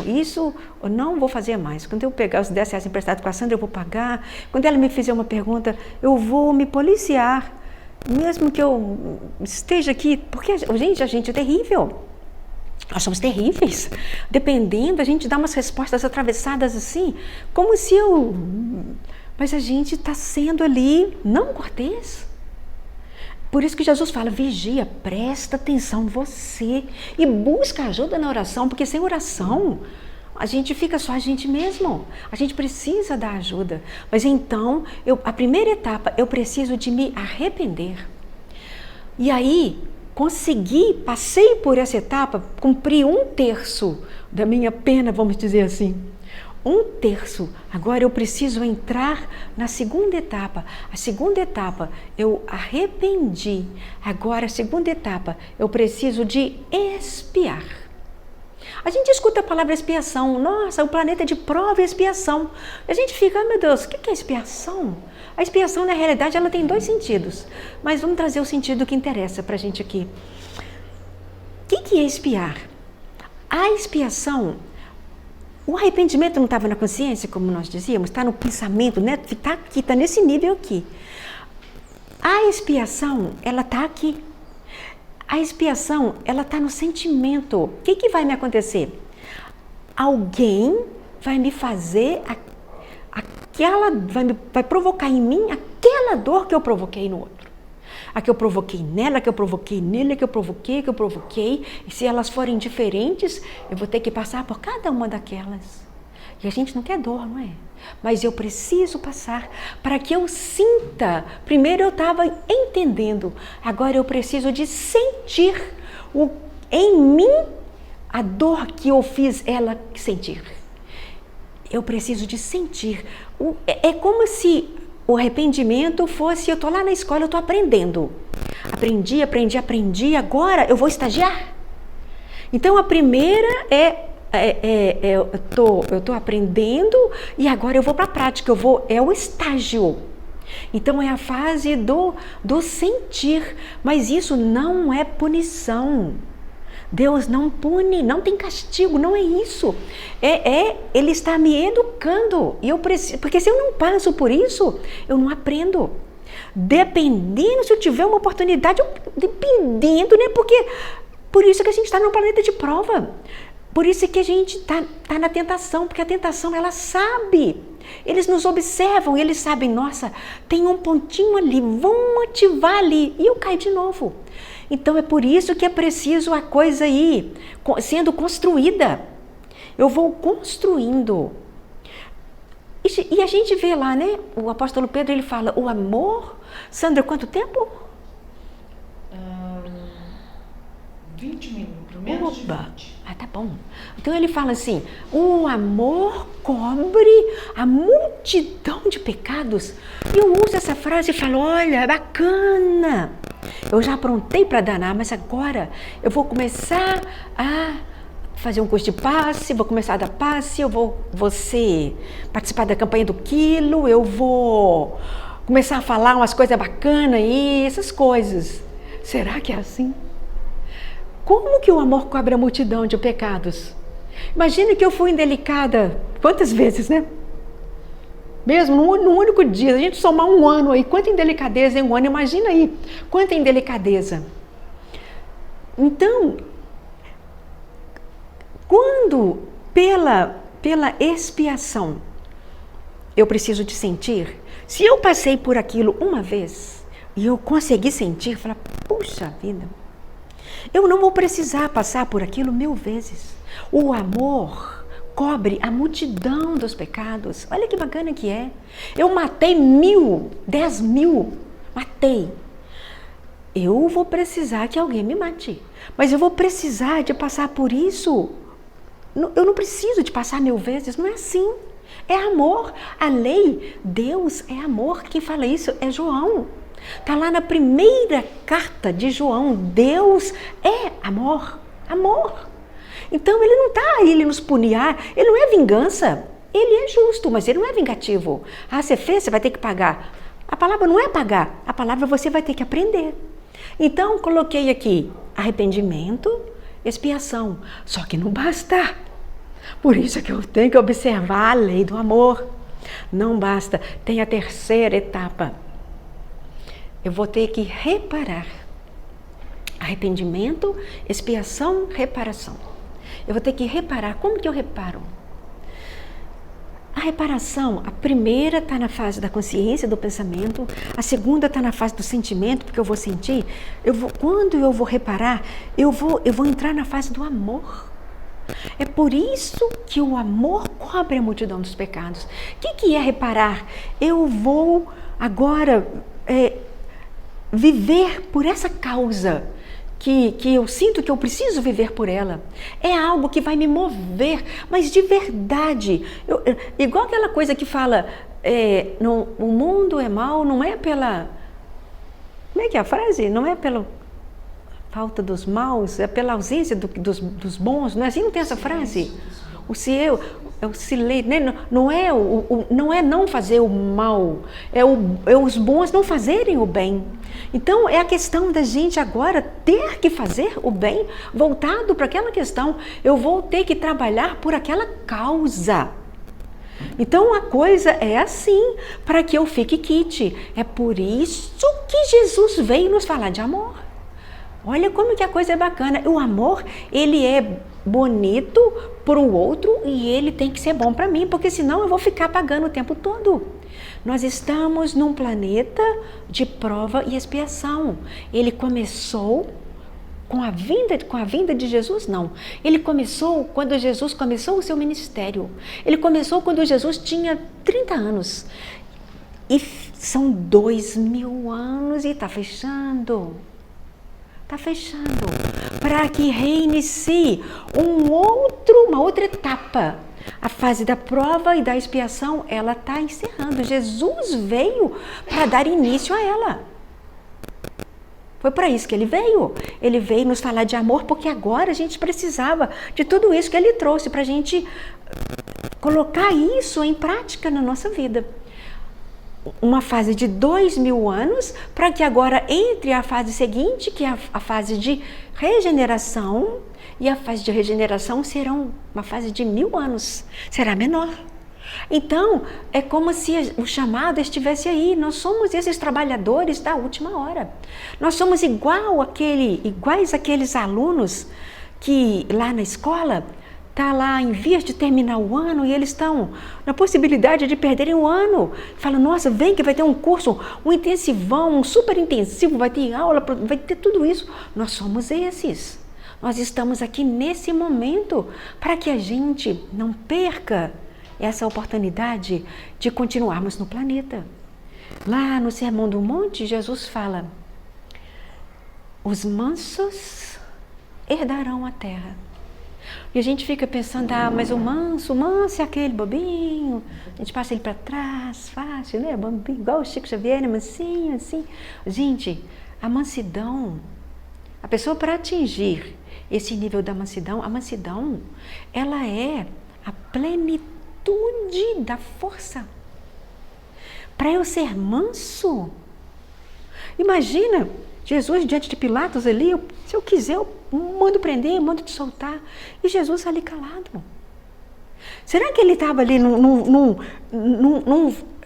Isso eu não vou fazer mais. Quando eu pegar os 10 reais emprestados com a Sandra, eu vou pagar. Quando ela me fizer uma pergunta, eu vou me policiar. Mesmo que eu esteja aqui, porque, gente, a gente é terrível. Nós somos terríveis. Dependendo, a gente dá umas respostas atravessadas assim, como se eu... Mas a gente está sendo ali não cortês. Por isso que Jesus fala, vigia, presta atenção você e busca ajuda na oração, porque sem oração a gente fica só a gente mesmo. A gente precisa da ajuda. Mas então, a primeira etapa, eu preciso de me arrepender. E aí, passei por essa etapa, cumpri 1/3 da minha pena, vamos dizer assim. 1/3. Agora eu preciso entrar na segunda etapa. A segunda etapa, eu arrependi. Agora a segunda etapa, eu preciso de expiar. A gente escuta a palavra expiação. Nossa, o planeta é de prova e expiação. A gente fica, meu Deus, o que é expiação? A expiação, na realidade, ela tem 2 sentidos. Mas vamos trazer o sentido que interessa para a gente aqui. O que é expiar? A expiação, o arrependimento não estava na consciência, como nós dizíamos, está no pensamento, né? Está aqui, está nesse nível aqui. A expiação, ela está aqui. A expiação, ela está no sentimento. O que vai me acontecer? Alguém vai me fazer vai provocar em mim aquela dor que eu provoquei no outro. A que eu provoquei nela, a que eu provoquei nele, a que eu provoquei. E se elas forem diferentes, eu vou ter que passar por cada uma daquelas. E a gente não quer dor, não é? Mas eu preciso passar para que eu sinta. Primeiro eu estava entendendo, agora eu preciso de sentir em mim a dor que eu fiz ela sentir. eu preciso de sentir. É como se o arrependimento fosse, eu estou lá na escola, eu estou aprendendo. Aprendi, agora eu vou estagiar. Então a primeira eu estou aprendendo e agora eu vou para a prática, é o estágio. Então é a fase do sentir, mas isso não é punição. Deus não pune, não tem castigo, não é isso. Ele está me educando. E eu preciso, porque se eu não passo por isso, eu não aprendo. Dependendo, se eu tiver uma oportunidade, dependendo, né? Porque por isso que a gente está num planeta de prova. Por isso que a gente está na tentação, porque a tentação, ela sabe. Eles nos observam, eles sabem, nossa, tem um pontinho ali, vamos ativar ali. E eu caio de novo. Então é por isso que é preciso a coisa ir sendo construída. Eu vou construindo. E a gente vê lá, né? O apóstolo Pedro, ele fala, o amor... Sandra, quanto tempo? 20 minutos, menos de 20. Tá bom. Então ele fala assim, o amor cobre a multidão de pecados. E eu uso essa frase e falo, olha, bacana. Eu já aprontei para danar, mas agora eu vou começar a fazer um curso de passe, vou começar a dar passe, eu vou participar da campanha do quilo, eu vou começar a falar umas coisas bacanas aí, essas coisas. Será que é assim? Como que o amor cobre a multidão de pecados? Imagine que eu fui indelicada, quantas vezes, né? Mesmo num único dia, a gente somar um ano aí, quanta indelicadeza em um ano, imagina aí, quanta indelicadeza. Então, quando pela expiação eu preciso de sentir, se eu passei por aquilo uma vez e eu consegui sentir, falar, puxa vida, eu não vou precisar passar por aquilo 1000 vezes. O amor cobre a multidão dos pecados. Olha que bacana que é. Eu matei 1000, 10.000, matei. Eu vou precisar que alguém me mate. Mas eu vou precisar de passar por isso. Eu não preciso de passar 1000 vezes, não é assim. É amor. A lei, Deus é amor. Quem fala isso é João. Está lá na primeira carta de João. Deus é amor. Amor. Então ele não está aí, ele nos punir, ele não é vingança. Ele é justo, mas ele não é vingativo. Você fez, você vai ter que pagar. A palavra não é pagar, a palavra você vai ter que aprender. Então coloquei aqui arrependimento, expiação. Só que não basta. Por isso é que eu tenho que observar a lei do amor. Não basta. Tem a terceira etapa. Eu vou ter que reparar. Arrependimento, expiação, reparação. Eu vou ter que reparar. Como que eu reparo? A reparação, a primeira está na fase da consciência, do pensamento. A segunda está na fase do sentimento, porque eu vou sentir. Quando eu vou reparar, eu vou entrar na fase do amor. É por isso que o amor cobre a multidão dos pecados. O que é reparar? Eu vou agora viver por essa causa que eu sinto que eu preciso viver por ela. É algo que vai me mover, mas de verdade. Igual aquela coisa que fala, o mundo é mau, não é pela... Como é que é a frase? Não é pela falta dos maus, é pela ausência dos bons, não é assim? Não tem essa frase? Não é não fazer o mal, é os bons não fazerem o bem. Então é a questão da gente agora ter que fazer o bem, voltado para aquela questão, eu vou ter que trabalhar por aquela causa. Então a coisa é assim, para que eu fique quite. É por isso que Jesus veio nos falar de amor. Olha como que a coisa é bacana. O amor, ele é bonito para o outro e ele tem que ser bom para mim, porque senão eu vou ficar pagando o tempo todo. Nós estamos num planeta de prova e expiação. Ele começou com a vinda de Jesus? Não. Ele começou quando Jesus começou o seu ministério. Ele começou quando Jesus tinha 30 anos. E são 2000 anos e está fechando. Está fechando, para que reinicie uma outra etapa. A fase da prova e da expiação, ela está encerrando. Jesus veio para dar início a ela. Foi para isso que ele veio. Ele veio nos falar de amor, porque agora a gente precisava de tudo isso que ele trouxe para a gente colocar isso em prática na nossa vida. Uma fase de 2000 anos, para que agora entre a fase seguinte, que é a fase de regeneração, e a fase de regeneração será uma fase de 1000 anos, será menor. Então, é como se o chamado estivesse aí. Nós somos esses trabalhadores da última hora. Nós somos iguais àqueles alunos que lá na escola está lá em vias de terminar o ano e eles estão na possibilidade de perderem o ano. Fala, nossa, vem que vai ter um curso, um intensivão, um super intensivo, vai ter aula, vai ter tudo isso. Nós somos esses. Nós estamos aqui nesse momento para que a gente não perca essa oportunidade de continuarmos no planeta. Lá no Sermão do Monte, Jesus fala, os mansos herdarão a terra. E a gente fica pensando, mas o manso é aquele bobinho, a gente passa ele para trás, fácil, né? Bobinho, igual o Chico Xavier, mansinho, assim. Gente, a mansidão, a pessoa para atingir esse nível da mansidão, a mansidão, ela é a plenitude da força. Para eu ser manso, imagina Jesus diante de Pilatos ali, se eu quiser eu mando prender, eu mando te soltar, e Jesus ali calado. Será que ele estava ali num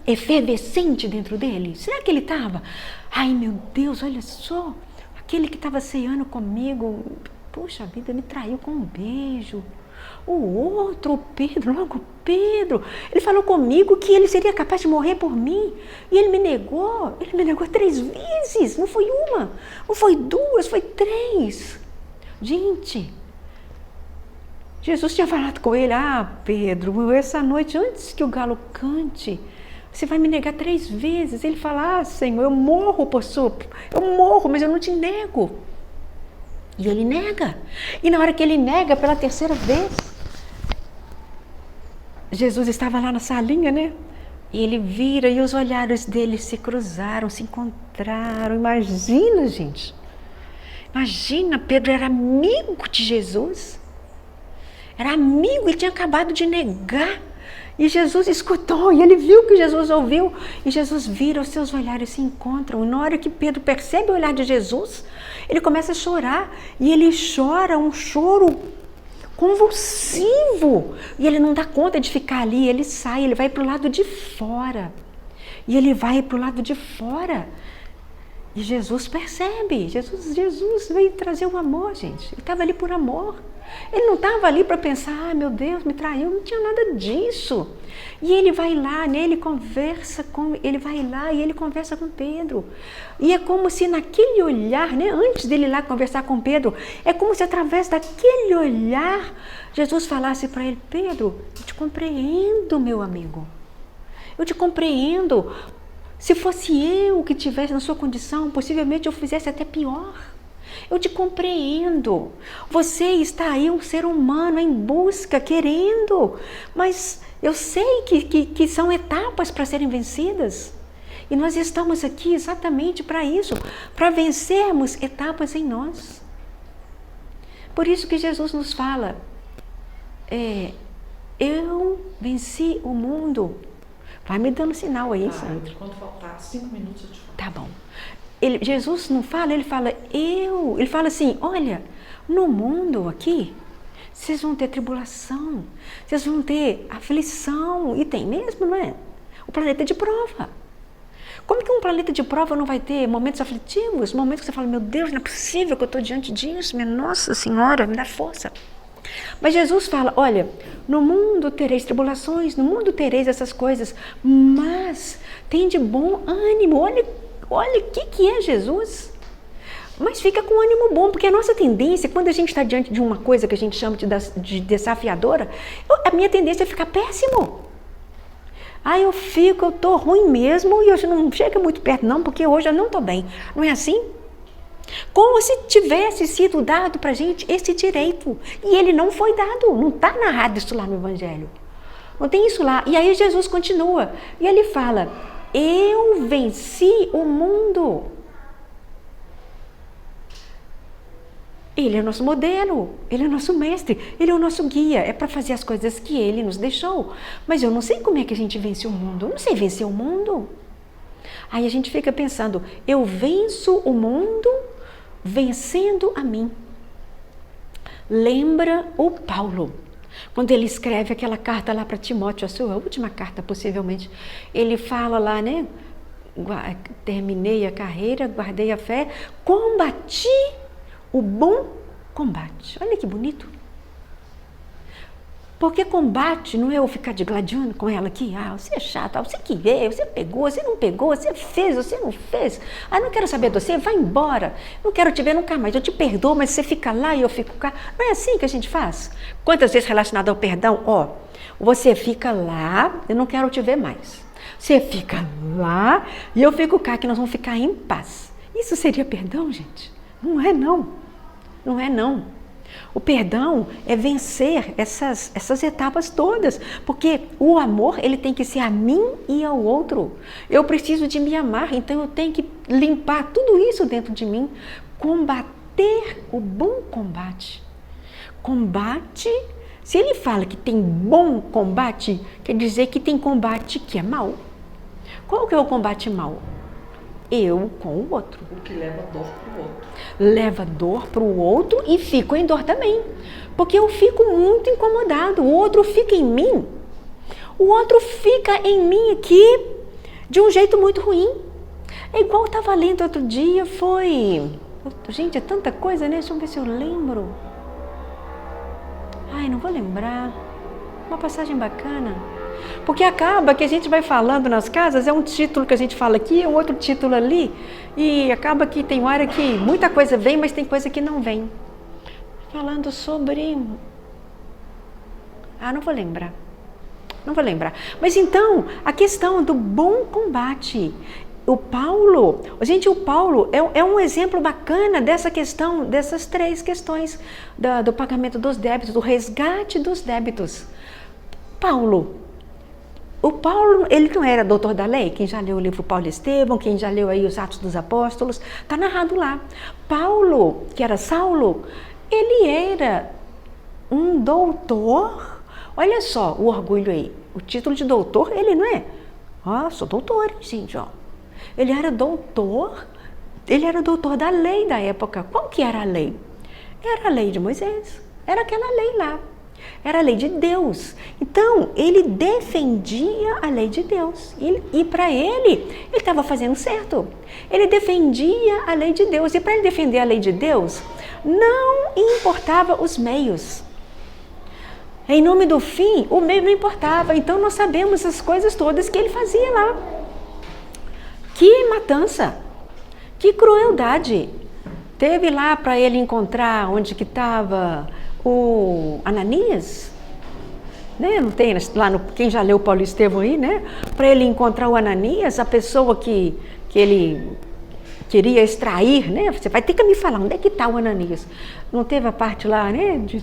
efervescente dentro dele? Será que ele estava, ai meu Deus, olha só, aquele que estava ceando comigo, puxa vida, me traiu com um beijo. O outro, o Pedro, logo Pedro, ele falou comigo que ele seria capaz de morrer por mim. E ele me negou 3 vezes. Não foi uma, não foi 2, foi 3. Gente, Jesus tinha falado com ele, Pedro, essa noite, antes que o galo cante, você vai me negar 3 vezes. Ele fala, Senhor, eu morro, mas eu não te nego. E ele nega. E na hora que ele nega pela 3ª vez, Jesus estava lá na salinha, né? E ele vira e os olhares dele se cruzaram, se encontraram. Imagina, gente. Imagina, Pedro era amigo de Jesus. Era amigo, ele tinha acabado de negar. E Jesus escutou, e ele viu que Jesus ouviu. E Jesus vira, os seus olhares se encontram. E na hora que Pedro percebe o olhar de Jesus, ele começa a chorar. E ele chora um choro convulsivo. E ele não dá conta de ficar ali, ele sai, ele vai para o lado de fora. E ele vai para o lado de fora. E Jesus percebe, Jesus veio trazer o amor, gente. Ele estava ali por amor. Ele não estava ali para pensar, meu Deus, me traiu, não tinha nada disso. E ele vai lá, né, ele vai lá e ele conversa com Pedro. E é como se naquele olhar, né, antes dele ir lá conversar com Pedro, é como se através daquele olhar, Jesus falasse para ele, Pedro, eu te compreendo, meu amigo. Eu te compreendo. Se fosse eu que estivesse na sua condição, possivelmente eu fizesse até pior. Eu te compreendo. Você está aí um ser humano em busca, querendo, mas eu sei que são etapas para serem vencidas. E nós estamos aqui exatamente para isso, para vencermos etapas em nós. Por isso que Jesus nos fala, eu venci o mundo. Vai me dando sinal aí, Sandra. Quando faltar 5 minutos eu te falo. Tá bom. Jesus não fala, ele fala eu. Ele fala assim, olha, no mundo aqui, vocês vão ter tribulação, vocês vão ter aflição. E tem mesmo, não é? O planeta é de prova. Como que um planeta de prova não vai ter momentos aflitivos? Momentos que você fala, meu Deus, não é possível que eu estou diante disso. Minha Nossa Senhora, me dá força. Mas Jesus fala, olha, no mundo tereis tribulações, no mundo tereis essas coisas, mas tem de bom ânimo. Olha o que é Jesus. Mas fica com ânimo bom, porque a nossa tendência, quando a gente está diante de uma coisa que a gente chama de desafiadora, a minha tendência é ficar péssimo. Eu estou ruim mesmo e hoje não chega muito perto não, porque hoje eu não estou bem. Não é assim? Como se tivesse sido dado para a gente esse direito. E ele não foi dado, não está narrado isso lá no Evangelho. Não tem isso lá. E aí Jesus continua. E ele fala, eu venci o mundo. Ele é o nosso modelo, ele é o nosso mestre, ele é o nosso guia. É para fazer as coisas que ele nos deixou. Mas eu não sei como é que a gente vence o mundo. Eu não sei vencer o mundo. Aí a gente fica pensando, eu venço o mundo vencendo a mim. Lembra o Paulo, quando ele escreve aquela carta lá para Timóteo, a sua última carta possivelmente, ele fala lá, né? Terminei a carreira, guardei a fé, combati o bom combate. Olha que bonito. Porque combate não é eu ficar digladiando com ela aqui. Ah, você é chato, você que veio, você pegou, você não pegou, você fez, você não fez. Ah, não quero saber de você, vai embora. Não quero te ver nunca mais. Eu te perdoo, mas você fica lá e eu fico cá. Não é assim que a gente faz? Quantas vezes relacionado ao perdão? Ó, você fica lá, eu não quero te ver mais. Você fica lá e eu fico cá, que nós vamos ficar em paz. Isso seria perdão, gente? Não é não. Não é não. O perdão é vencer essas etapas todas, porque o amor ele tem que ser a mim e ao outro. Eu preciso de me amar, então eu tenho que limpar tudo isso dentro de mim, combater o bom combate. Combate, se ele fala que tem bom combate, quer dizer que tem combate que é mau. Qual que é o combate mau? Eu com o outro. O que leva dor para o outro. Leva dor para o outro e fico em dor também. Porque eu fico muito incomodado. O outro fica em mim. O outro fica em mim aqui de um jeito muito ruim. É igual eu estava lendo outro dia, foi... Gente, é tanta coisa, né? Deixa eu ver se eu lembro. Ai, não vou lembrar. Uma passagem bacana. Porque acaba que a gente vai falando nas casas, é um título que a gente fala aqui, é um outro título ali, e acaba que tem hora que muita coisa vem, mas tem coisa que não vem. Falando sobre... Ah, não vou lembrar. Não vou lembrar. Mas então, a questão do bom combate. O Paulo, gente, o Paulo é um exemplo bacana dessa questão, dessas três questões do pagamento dos débitos, do resgate dos débitos. O Paulo, ele não era doutor da lei? Quem já leu o livro Paulo e Estevão, quem já leu aí os Atos dos Apóstolos, está narrado lá. Paulo, que era Saulo, ele era um doutor. Olha só o orgulho aí. O título de doutor, ele não é? Ah, sou doutor, gente, ó. Ele era doutor da lei da época. Qual que era a lei? Era a lei de Moisés. Era aquela lei lá. Era a lei de Deus. Então, ele defendia a lei de Deus. E para ele estava fazendo certo. Ele defendia a lei de Deus. E para ele defender a lei de Deus, não importava os meios. Em nome do fim, o meio não importava. Então, nós sabemos as coisas todas que ele fazia lá. Que matança! Que crueldade! Teve lá para ele encontrar onde que estava... o Ananias, né? Não tem lá quem já leu Paulo e Estevão aí, né? Para ele encontrar o Ananias, a pessoa que ele queria extrair, né? Você vai ter que me falar onde é que está o Ananias. Não teve a parte lá, né? De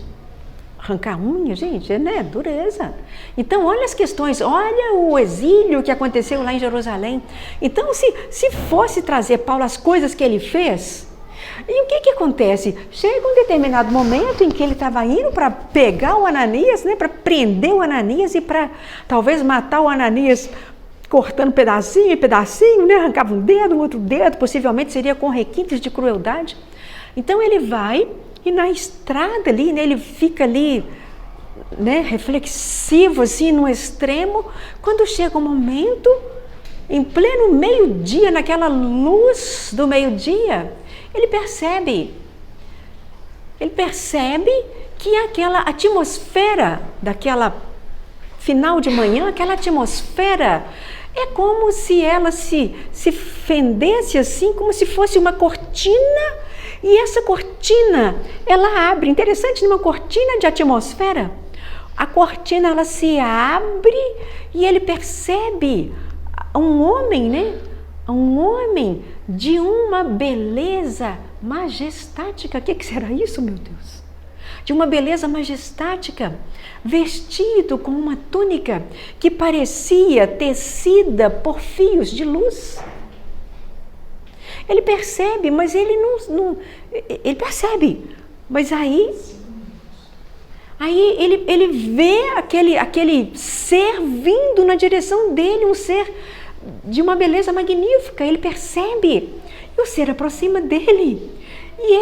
arrancar unha, gente, né? Dureza. Então, olha as questões, olha o exílio que aconteceu lá em Jerusalém. Então, se fosse trazer Paulo as coisas que ele fez... E o que acontece? Chega um determinado momento em que ele estava indo para pegar o Ananias, né, para prender o Ananias e para talvez matar o Ananias cortando pedacinho em pedacinho, né, arrancava um dedo, um outro dedo, possivelmente seria com requintes de crueldade. Então ele vai e na estrada ali, né, ele fica ali, né, reflexivo assim no extremo, quando chega um momento, em pleno meio-dia, naquela luz do meio-dia, ele percebe que aquela atmosfera daquela final de manhã, aquela atmosfera é como se ela se fendesse assim, como se fosse uma cortina, e essa cortina, ela abre, interessante, numa cortina de atmosfera, a cortina ela se abre e ele percebe um homem, né? Um homem de uma beleza majestática. O que será isso, meu Deus? de uma beleza majestática, vestido com uma túnica que parecia tecida por fios de luz. Ele percebe, mas ele não ele percebe, mas aí ele vê aquele ser vindo na direção dele, um ser de uma beleza magnífica. Ele percebe, e o ser aproxima dele, e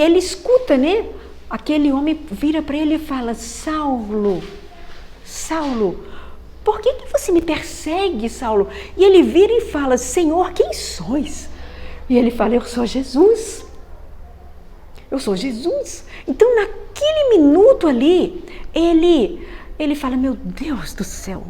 ele escuta, né? Aquele homem vira para ele e fala: Saulo, Saulo, por que você me persegue, Saulo? E ele vira e fala: Senhor, quem sois? E ele fala: eu sou Jesus. Eu sou Jesus. Então, naquele minuto ali, ele fala: meu Deus do céu,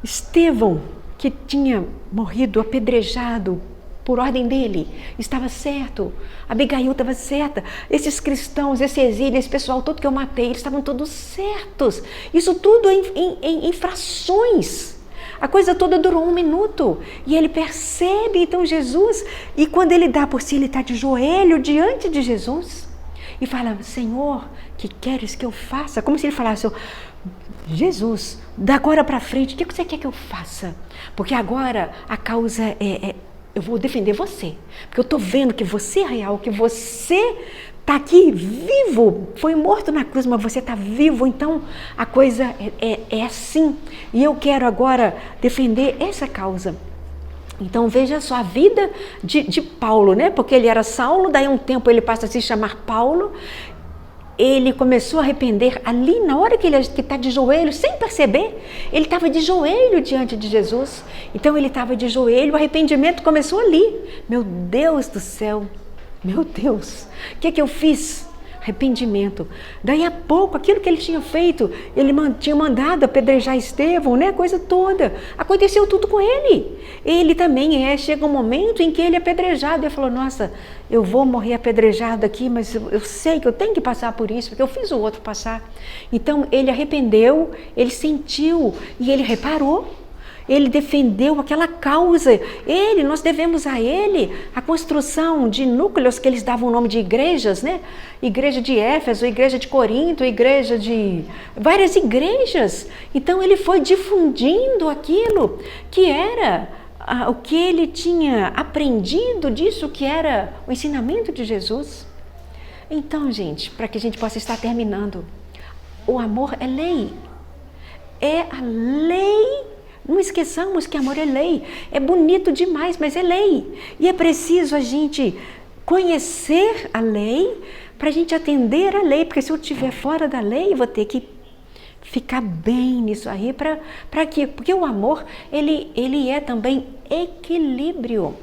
Estevão, que tinha morrido apedrejado por ordem dele, estava certo. Abigail estava certa. Esses cristãos, esse exílio, esse pessoal todo que eu matei, eles estavam todos certos. Isso tudo em frações. A coisa toda durou 1 minuto. E ele percebe então Jesus. E quando ele dá por si, ele está de joelho diante de Jesus. E fala: Senhor, que queres que eu faça? Como se ele falasse: Jesus, da agora para frente, o que você quer que eu faça? Porque agora a causa eu vou defender você, porque eu estou vendo que você é real, que você está aqui vivo, foi morto na cruz, mas você está vivo, então a coisa é assim, e eu quero agora defender essa causa. Então veja só a vida de Paulo, né? Porque ele era Saulo, daí um tempo ele passa a se chamar Paulo. Ele começou a arrepender ali, na hora que ele está de joelho, sem perceber, ele estava de joelho diante de Jesus. Então ele estava de joelho, o arrependimento começou ali. Meu Deus do céu, meu Deus, o que eu fiz? Arrependimento. Daí a pouco, aquilo que ele tinha feito, ele tinha mandado apedrejar Estevão, né? A coisa toda. Aconteceu tudo com ele. Ele também chega um momento em que ele é apedrejado. Ele falou: nossa, eu vou morrer apedrejado aqui, mas eu sei que eu tenho que passar por isso, porque eu fiz o outro passar. Então ele arrependeu, ele sentiu e ele reparou. Ele defendeu aquela causa. Nós devemos a ele a construção de núcleos que eles davam o nome de igrejas, né? Igreja de Éfeso, igreja de Corinto, igreja de... várias igrejas. Então ele foi difundindo aquilo que era o que ele tinha aprendido disso, que era o ensinamento de Jesus. Então, gente, para que a gente possa estar terminando, o amor é lei. É a lei. Não esqueçamos que amor é lei. É bonito demais, mas é lei. E é preciso a gente conhecer a lei para a gente atender a lei. Porque se eu estiver fora da lei, eu vou ter que ficar bem nisso aí. Para quê? Porque o amor, ele é também equilíbrio.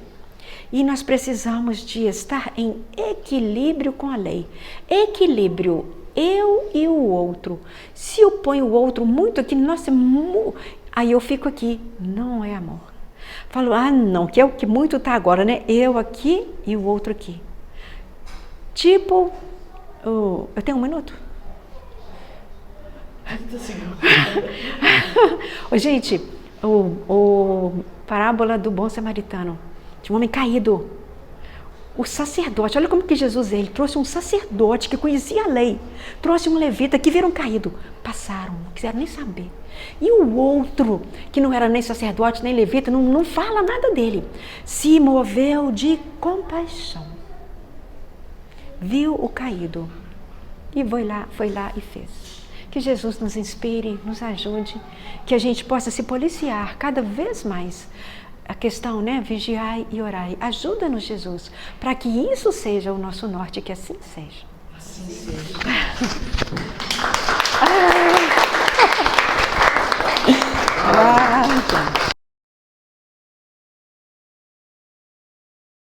E nós precisamos de estar em equilíbrio com a lei. Equilíbrio, eu e o outro. Se eu ponho o outro muito aqui, nossa, aí eu fico aqui, não é amor. Falo: não, que é o que muito está agora, né? Eu aqui e o outro aqui. Tipo, eu tenho 1 minuto? Gente, o parábola do bom samaritano, de um homem caído. O sacerdote, olha como que Jesus ele trouxe um sacerdote que conhecia a lei, trouxe um levita que viram caído, passaram, não quiseram nem saber. E o outro, que não era nem sacerdote, nem levita, não fala nada dele, se moveu de compaixão, viu o caído e foi lá e fez. Que Jesus nos inspire, nos ajude, que a gente possa se policiar cada vez mais. A questão, né? Vigiai e orai. Ajuda-nos, Jesus, para que isso seja o nosso norte, que assim seja. Assim seja. Gente.